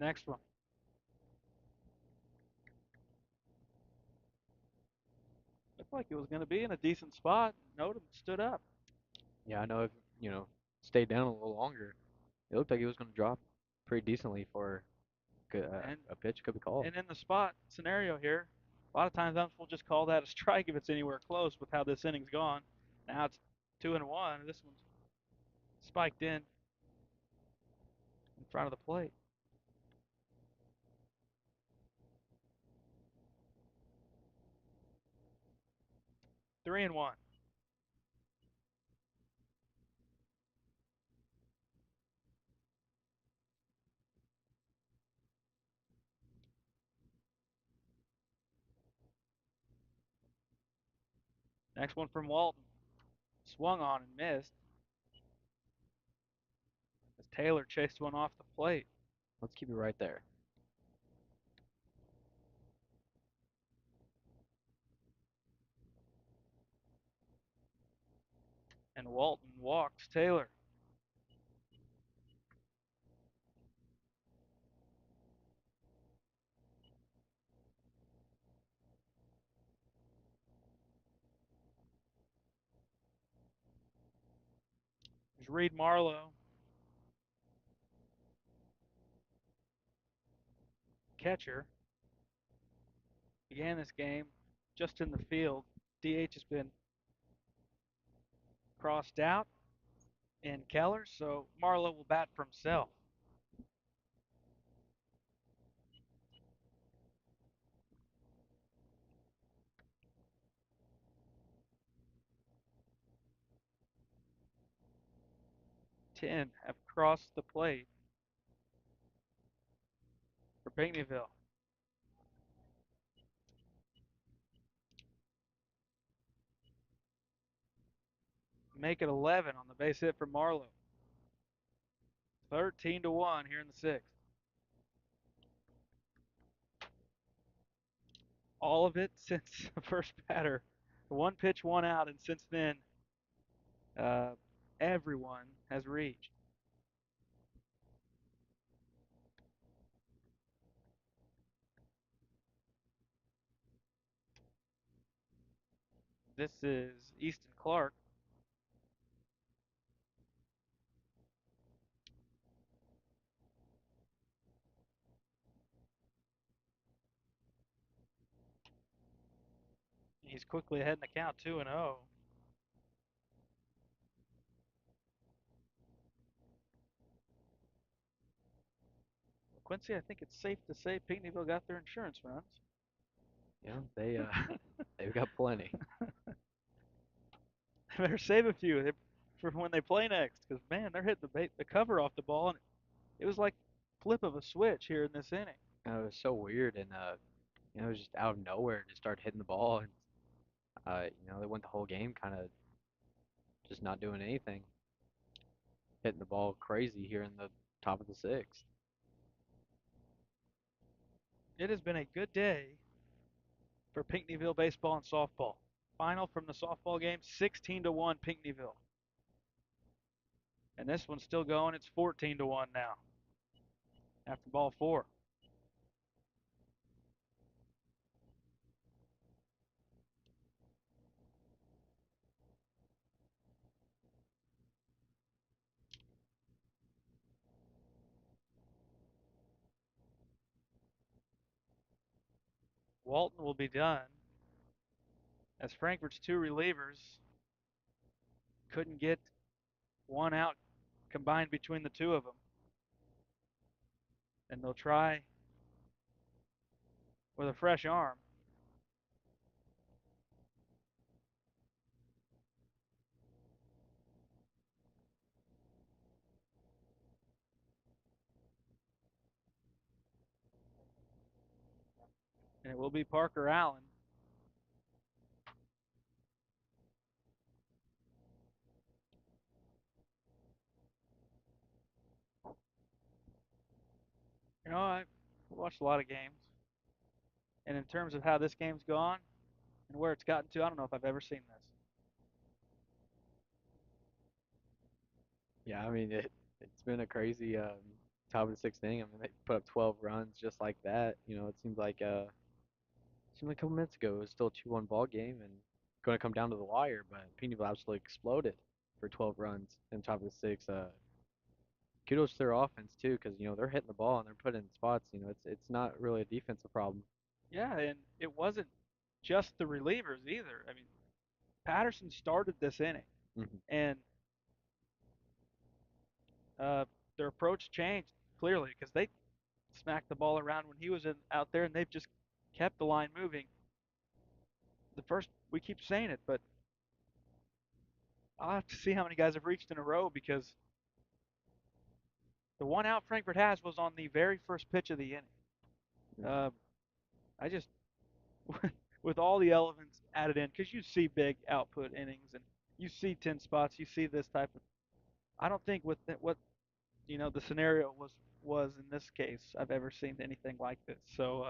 Next one. Looked like it was going to be in a decent spot. Noted stood up. Yeah, I know if stayed down a little longer, it looked like he was going to drop pretty decently for And a pitch could be called. and in the spot scenario here, a lot of times umps will just call that a strike if it's anywhere close with how this inning's gone. Now it's 2-1. This one's spiked in front of the plate. Three and one. Next one from Walton. Swung on and missed as Taylor chased one off the plate. Let's keep it right there. And Walton walks Taylor. There's Reed Marlowe. Catcher. Began this game just in the field. DH has been crossed out in Keller, so Marlowe will bat for himself. Ten have crossed the plate for Pinckneyville. Make it 11 on the base hit for Marlowe. 13-1 here in the sixth. All of it since the first batter. One pitch, one out, and since then, everyone has reached. This is Easton Clark. He's quickly ahead in the count, 2-0. Quincy, I think it's safe to say Pinckneyville got their insurance runs. Yeah, they've got plenty. Better save a few for when they play next, because man, they're hitting the cover off the ball, and it was like flip of a switch here in this inning. It was so weird, and it was just out of nowhere to start hitting the ball, and they went the whole game kind of just not doing anything, hitting the ball crazy here in the top of the sixth. It has been a good day for Pinckneyville baseball and softball. Final from the softball game, 16-1 Pinckneyville. And this one's still going. It's 14-1 now after ball four. Walton will be done as Frankfurt's two relievers couldn't get one out combined between the two of them. And they'll try with a fresh arm. And it will be Parker Allen. I've watched a lot of games. And in terms of how this game's gone and where it's gotten to, I don't know if I've ever seen this. Yeah, I mean it's been a crazy top of the sixth inning. I mean they put up 12 runs just like that. It seemed like a couple minutes ago it was still a 2-1 ball game and going to come down to the wire, but Pinckneyville absolutely exploded for 12 runs in top of the sixth. Kudos to their offense too, because they're hitting the ball and they're putting in spots. It's not really a defensive problem. Yeah, and it wasn't just the relievers either. I mean, Patterson started this inning, Mm-hmm. and their approach changed clearly because they smacked the ball around when he was out there, and they've just kept the line moving. We keep saying it, but I'll have to see how many guys have reached in a row because the one out Frankfurt has was on the very first pitch of the inning. I just with all the elements added in, because you see big output innings and you see 10 spots, you see this type of. I don't think with what the scenario was in this case I've ever seen anything like this. So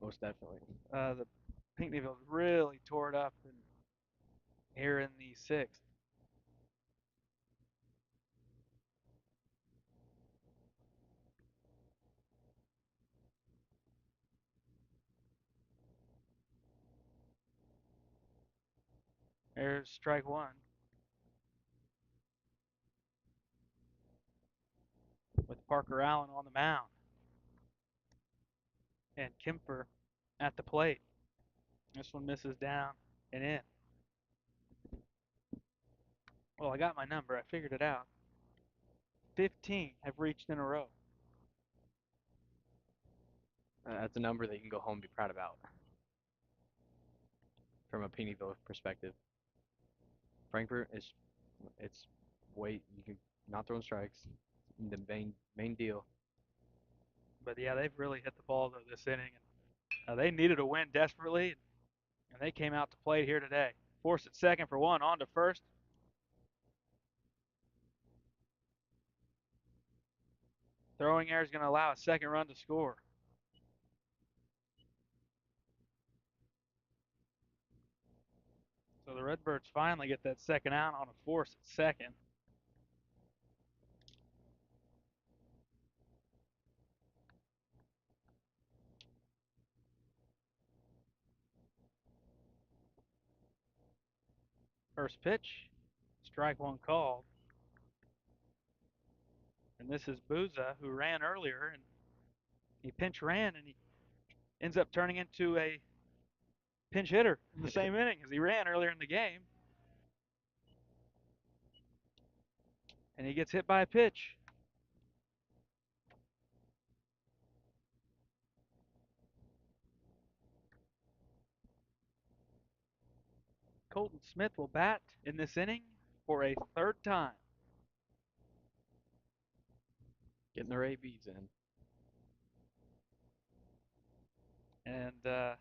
Most definitely. the Pinckneyville really tore it up here in the sixth. There's strike one with Parker Allen on the mound and Kemper at the plate. This one misses down and in. Well, I got my number. I figured it out. 15 have reached in a row. That's a number that you can go home and be proud about from a Pinckneyville perspective. Frankfurt is it's weight. You can not throwing strikes. The main deal. But yeah, they've really hit the ball though this inning. And, they needed a win desperately, and they came out to play here today. Force at second for one, on to first. Throwing error is going to allow a second run to score. So the Redbirds finally get that second out on a force at second. First pitch, strike one called. And this is Booza, who ran earlier, and he pinch ran, and he ends up turning into a pinch hitter in the same inning as he ran earlier in the game. And he gets hit by a pitch. Colton Smith will bat in this inning for a third time. Getting their ABs in. And I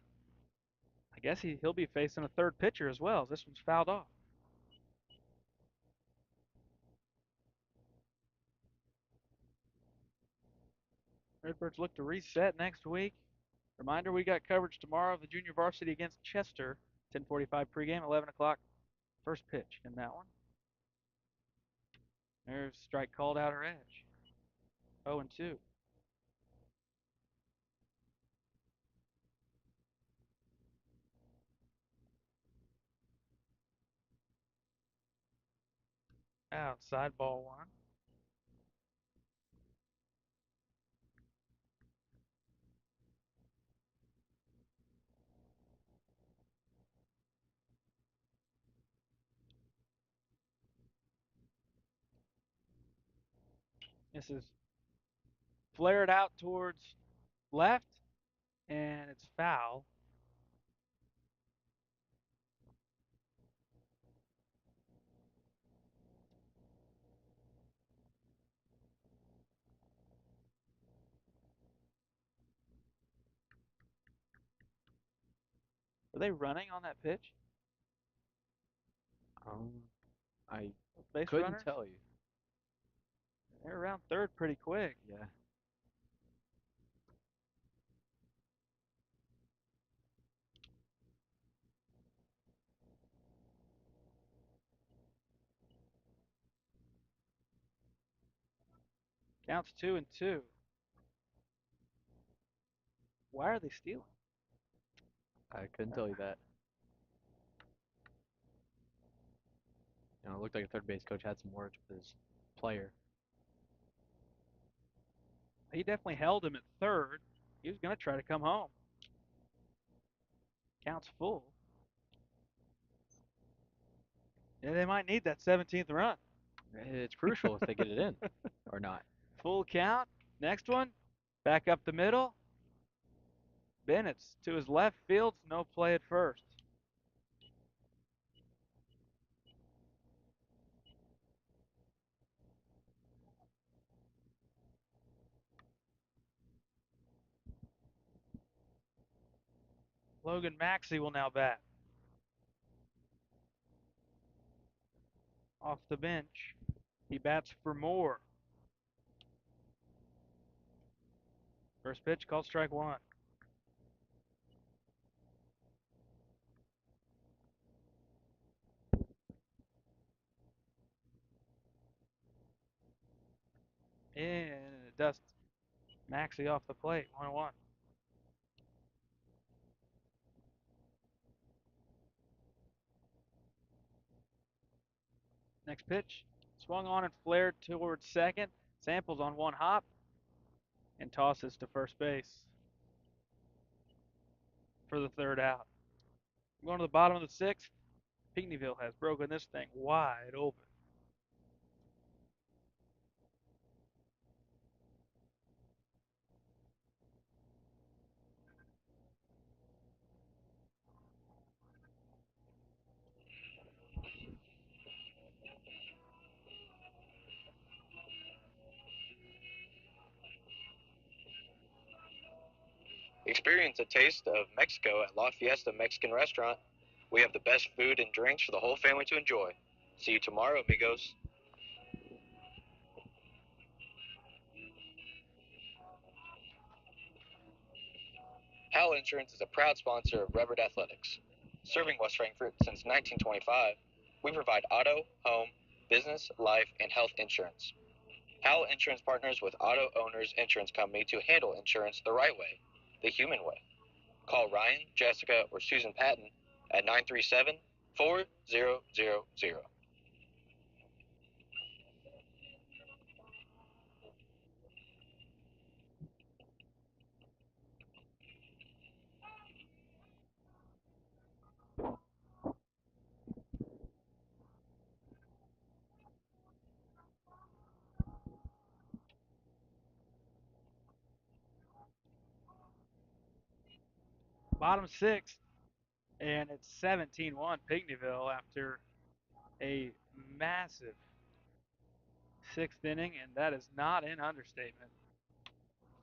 guess he'll be facing a third pitcher as well, as this one's fouled off. Redbirds look to reset next week. Reminder, we got coverage tomorrow of the junior varsity against Chester. 10:45 pregame, 11 o'clock first pitch in that one. There's strike called outer edge. 0-2. Outside ball one. This is flared out towards left, and it's foul. Were they running on that pitch? I Base couldn't runners? tell you. They're around third pretty quick. Yeah. Counts 2-2. Why are they stealing? I couldn't tell you that. It looked like a third base coach had some words with his player. He definitely held him at third. He was going to try to come home. Counts full. Yeah, they might need that 17th run. It's crucial if they get it in or not. Full count. Next one. Back up the middle. Bennett's to his left field. No play at first. Logan Maxey will now bat off the bench. He bats for Moore. First pitch called strike one. And it dusts Maxey off the plate. 1-1. Next pitch, swung on and flared towards second. Samples on one hop and tosses to first base for the third out. Going to the bottom of the sixth. Pinckneyville has broken this thing wide open. Experience a taste of Mexico at La Fiesta Mexican Restaurant. We have the best food and drinks for the whole family to enjoy. See you tomorrow, amigos. Hal Insurance is a proud sponsor of Redbird Athletics. Serving West Frankfort since 1925, we provide auto, home, business, life, and health insurance. Hal Insurance partners with Auto Owners Insurance Company to handle insurance the right way, the human way. Call Ryan, Jessica, or Susan Patton at 937 4000. Bottom sixth, and it's 17-1 Pinckneyville after a massive sixth inning, and that is not an understatement.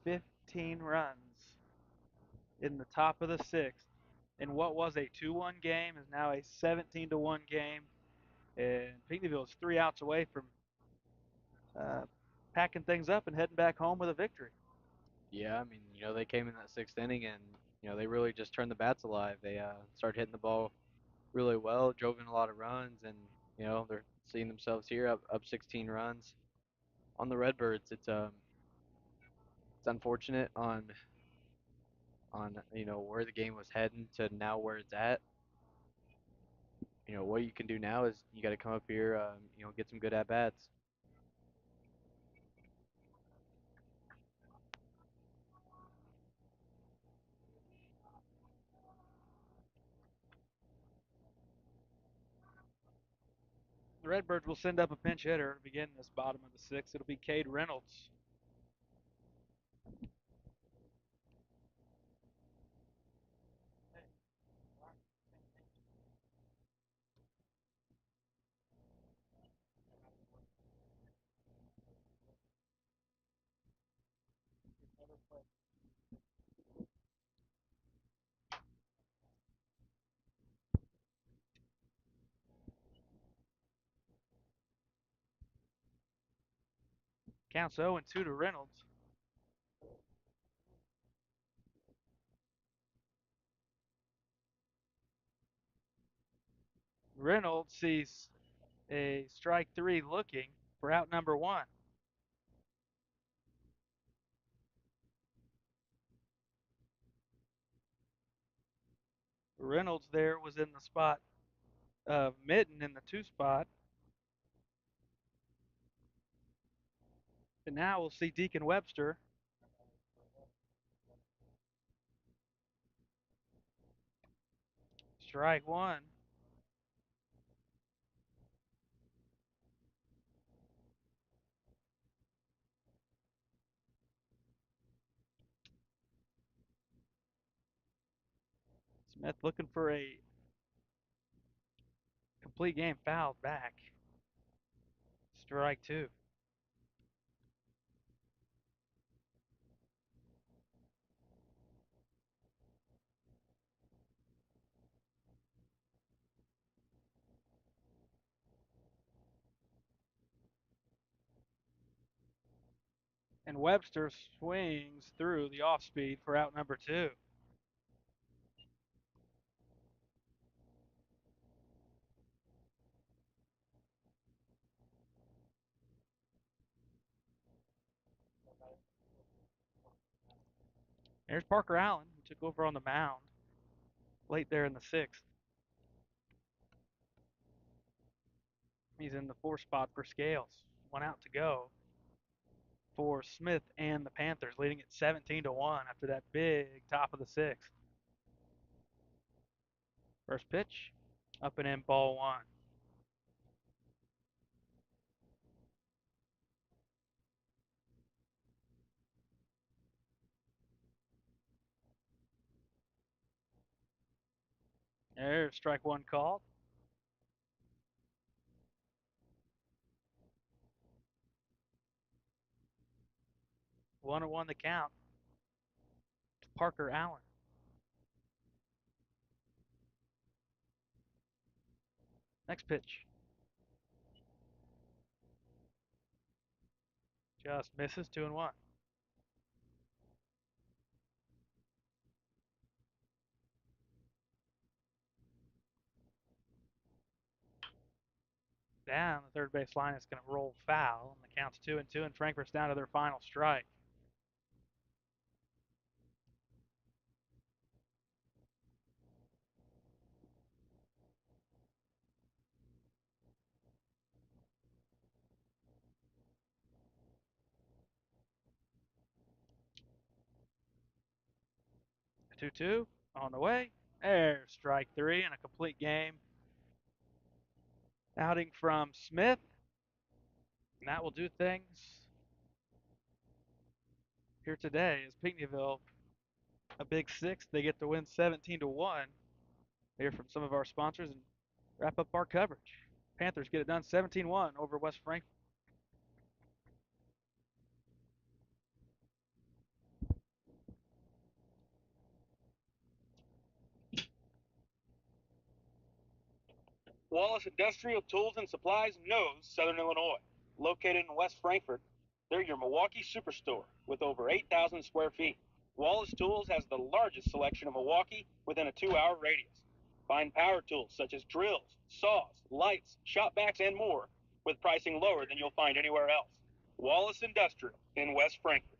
15 runs in the top of the sixth. And what was a 2-1 game is now a 17-1 game. And Pinckneyville is 3 outs away from uh, packing things up and heading back home with a victory. Yeah, I mean, they came in that sixth inning and they really just turned the bats alive. They started hitting the ball really well, drove in a lot of runs, and they're seeing themselves here up 16 runs on the Redbirds. It's unfortunate on where the game was heading to now where it's at. What you can do now is you got to come up here, get some good at bats. The Redbirds will send up a pinch hitter to begin this bottom of the sixth. It'll be Cade Reynolds. Counts 0-2 to Reynolds. Reynolds sees a strike three looking for out number one. Reynolds there was in the spot of Mitten in the two spot. And now we'll see Deacon Webster. Strike one. Smith looking for a complete game, fouled back. Strike two. And Webster swings through the off speed for out number 2. There's Parker Allen, who took over on the mound late there in the 6th. He's in the 4 spot for Scales. 1 out to go for Smith and the Panthers, leading at 17-1 after that big top of the 6th. First pitch, up and in, ball 1. There's strike 1 called. One and 1 the count to Parker Allen. Next pitch. Just misses. 2-1. Down the third base line is going to roll foul, and the count's 2-2, and Frankfurt's down to their final strike. A 2-2 on the way. There's strike 3 and a complete game. Outing from Smith. And that will do things here today as Pinckneyville, a big 6. They get to win 17-1. Hear from some of our sponsors and wrap up our coverage. Panthers get it done 17-1 over West Frankfort. Wallace Industrial Tools and Supplies knows Southern Illinois. Located in West Frankfort, they're your Milwaukee superstore with over 8,000 square feet. Wallace Tools has the largest selection of Milwaukee within a 2-hour radius. Find power tools such as drills, saws, lights, shop vacs, and more with pricing lower than you'll find anywhere else. Wallace Industrial in West Frankfort.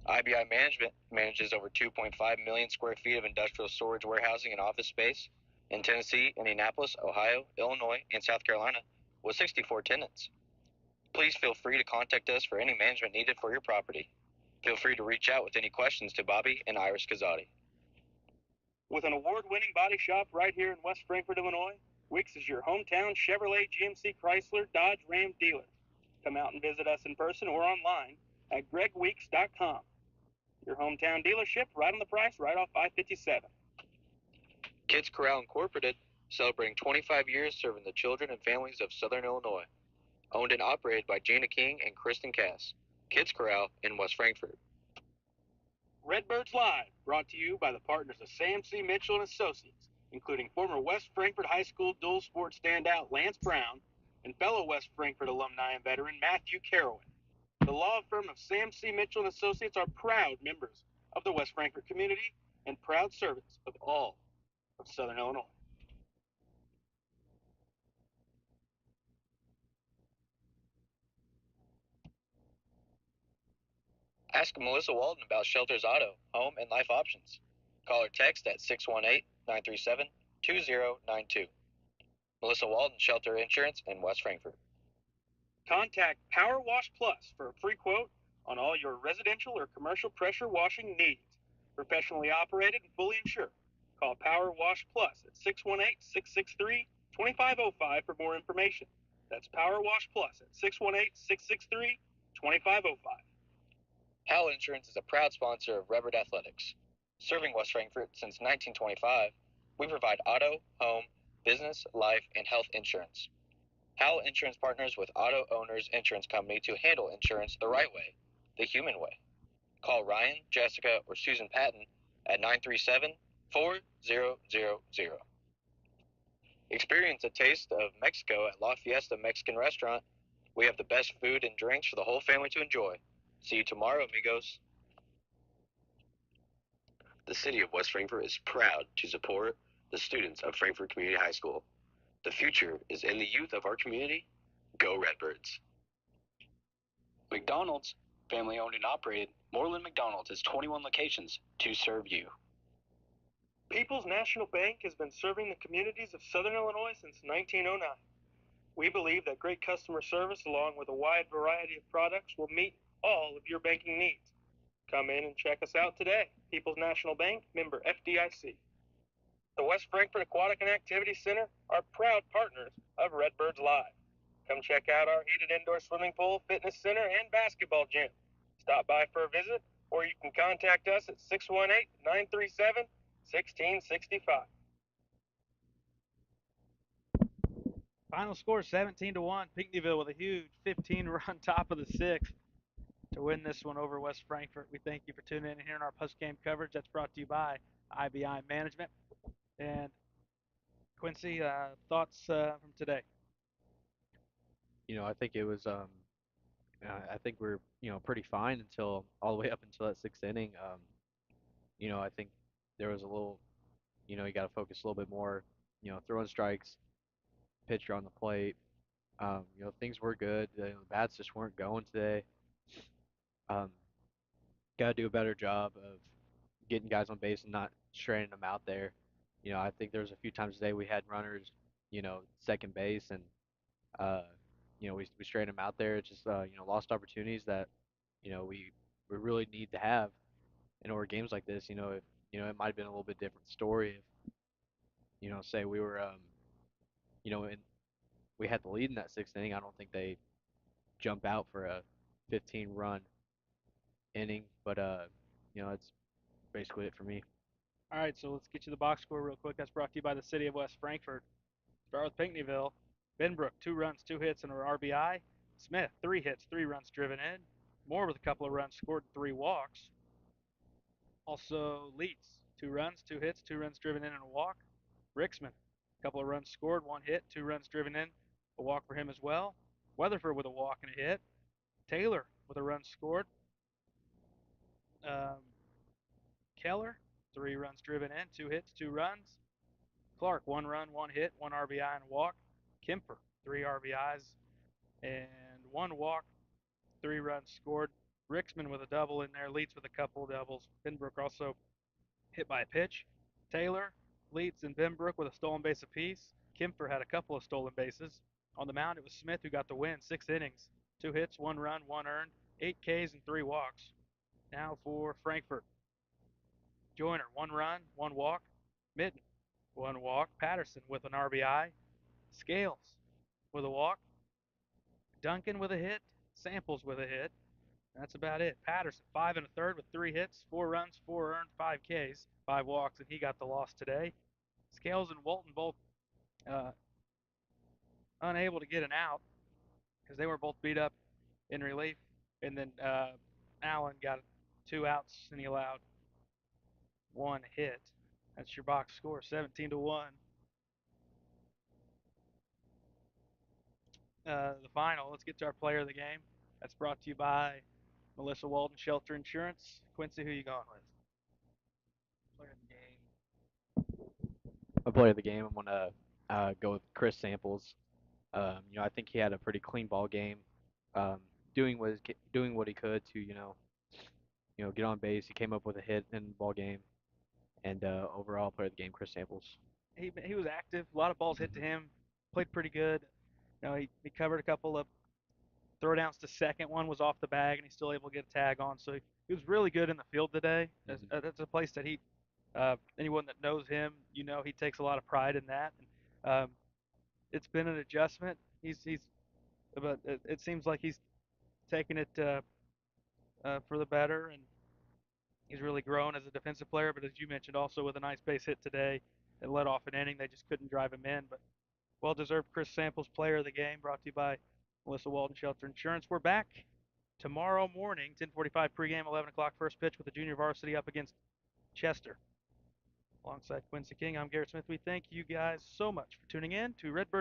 IBI Management manages over 2.5 million square feet of industrial storage, warehousing, and office space in Tennessee, Indianapolis, Ohio, Illinois, and South Carolina with 64 tenants. Please feel free to contact us for any management needed for your property. Feel free to reach out with any questions to Bobby and Iris Kazadi. With an award-winning body shop right here in West Frankfort, Illinois, Wicks is your hometown Chevrolet, GMC, Chrysler, Dodge, Ram dealer. Come out and visit us in person or online at gregweeks.com. Your hometown dealership right on the price, right off I-57. Kids Corral Incorporated, celebrating 25 years serving the children and families of Southern Illinois. Owned and operated by Gina King and Kristen Cass. Kids Corral in West Frankfort. Redbirds Live, brought to you by the partners of Sam C. Mitchell and Associates, including former West Frankfort High School dual sport standout Lance Brown and fellow West Frankfort alumni and veteran Matthew Carrowan. The law firm of Sam C. Mitchell and Associates are proud members of the West Frankfort community and proud servants of all of Southern Illinois. Ask Melissa Walden about Shelter's auto, home, and life options. Call or text at 618-937-2092. Melissa Walden, Shelter Insurance in West Frankfort. Contact Power Wash Plus for a free quote on all your residential or commercial pressure washing needs. Professionally operated and fully insured. Call Power Wash Plus at 618-663-2505 for more information. That's Power Wash Plus at 618-663-2505. Howell Insurance is a proud sponsor of Redbird Athletics. Serving West Frankfort since 1925, we provide auto, home, business, life, and health insurance. Howell Insurance partners with Auto Owners Insurance Company to handle insurance the right way, the human way. Call Ryan, Jessica, or Susan Patton at 937-4000. Experience a taste of Mexico at La Fiesta Mexican Restaurant. We have the best food and drinks for the whole family to enjoy. See you tomorrow, amigos. The city of West Frankfort is proud to support the students of Frankfort Community High School. The future is in the youth of our community. Go Redbirds. McDonald's, family owned and operated, Moreland McDonald's has 21 locations to serve you. People's National Bank has been serving the communities of Southern Illinois since 1909. We believe that great customer service along with a wide variety of products will meet all of your banking needs. Come in and check us out today. People's National Bank, member FDIC. The West Frankfort Aquatic and Activity Center are proud partners of Redbirds Live. Come check out our heated indoor swimming pool, fitness center, and basketball gym. Stop by for a visit, or you can contact us at 618-937-1665. Final score 17-1. Pinckneyville with a huge 15-run top of the sixth to win this one over West Frankfort. We thank you for tuning in and hearing our post-game coverage. That's brought to you by IBI Management. And Quincy, thoughts from today? I think it was I think we're pretty fine until all the way up until that sixth inning. I think there was a little you got to focus a little bit more. Throwing strikes, pitcher on the plate. Things were good. The bats just weren't going today. Um, got to do a better job of getting guys on base and not straining them out there. I think there was a few times today we had runners, second base, and uh, we straightened them out there. It's just lost opportunities that we really need to have in order games like this. If it might have been a little bit different story if say we were and we had the lead in that sixth inning. I don't think they jump out for a 15-run inning, but it's basically it for me. All right, so let's get you the box score real quick. That's brought to you by the city of West Frankfort. Start with Pinckneyville. Benbrook, 2 runs, 2 hits, and an RBI. Smith, 3 hits, 3 runs driven in. Moore with a couple of runs scored, 3 walks. Also, Leeds, 2 runs, 2 hits, 2 runs driven in, and a walk. Rixman, a couple of runs scored, 1 hit, 2 runs driven in, a walk for him as well. Weatherford with a walk and a hit. Taylor with a run scored. Um, Keller, 3 runs driven in, 2 hits, 2 runs. Clark, 1 run, 1 hit, 1 RBI and a walk. Kemper, 3 RBIs and 1 walk, 3 runs scored. Rixman with a double in there, Leeds with a couple of doubles. Benbrook also hit by a pitch. Taylor, Leeds, and Benbrook with a stolen base apiece. Kemper had a couple of stolen bases. On the mound, it was Smith who got the win, 6 innings, 2 hits, 1 run, 1 earned, 8 Ks, and 3 walks. Now for Frankfort. Joyner, 1 run, 1 walk. Mitten, 1 walk. Patterson with an RBI. Scales with a walk. Duncan with a hit. Samples with a hit. That's about it. Patterson, 5 and a third with 3 hits, 4 runs, 4 earned, 5 Ks, 5 walks, and he got the loss today. Scales and Walton both uh, unable to get an out because they were both beat up in relief. And then Allen got 2 outs and he allowed 1 hit. That's your box score, 17-1. The final. Let's get to our player of the game. That's brought to you by Melissa Walden Shelter Insurance. Quincy, who you going with? Player of the game. A player of the game. I'm gonna go with Chris Samples. I think he had a pretty clean ball game, um, doing what he could to get on base. He came up with a hit in the ball game, and overall player of the game, Chris Samples. He was active. A lot of balls hit to him. Played pretty good. He covered a couple of throwdowns to second. One was off the bag, and he's still able to get a tag on. So he was really good in the field today. That's a place that anyone that knows him, he takes a lot of pride in that. And, it's been an adjustment. But it seems like he's taking it for the better, and he's really grown as a defensive player. But as you mentioned, also with a nice base hit today, it led off an inning. They just couldn't drive him in. But well-deserved Chris Samples player of the game, brought to you by Melissa Walden Shelter Insurance. We're back tomorrow morning, 10:45 pregame, 11 o'clock first pitch with the junior varsity up against Chester. Alongside Quincy King, I'm Garrett Smith. We thank you guys so much for tuning in to Redbird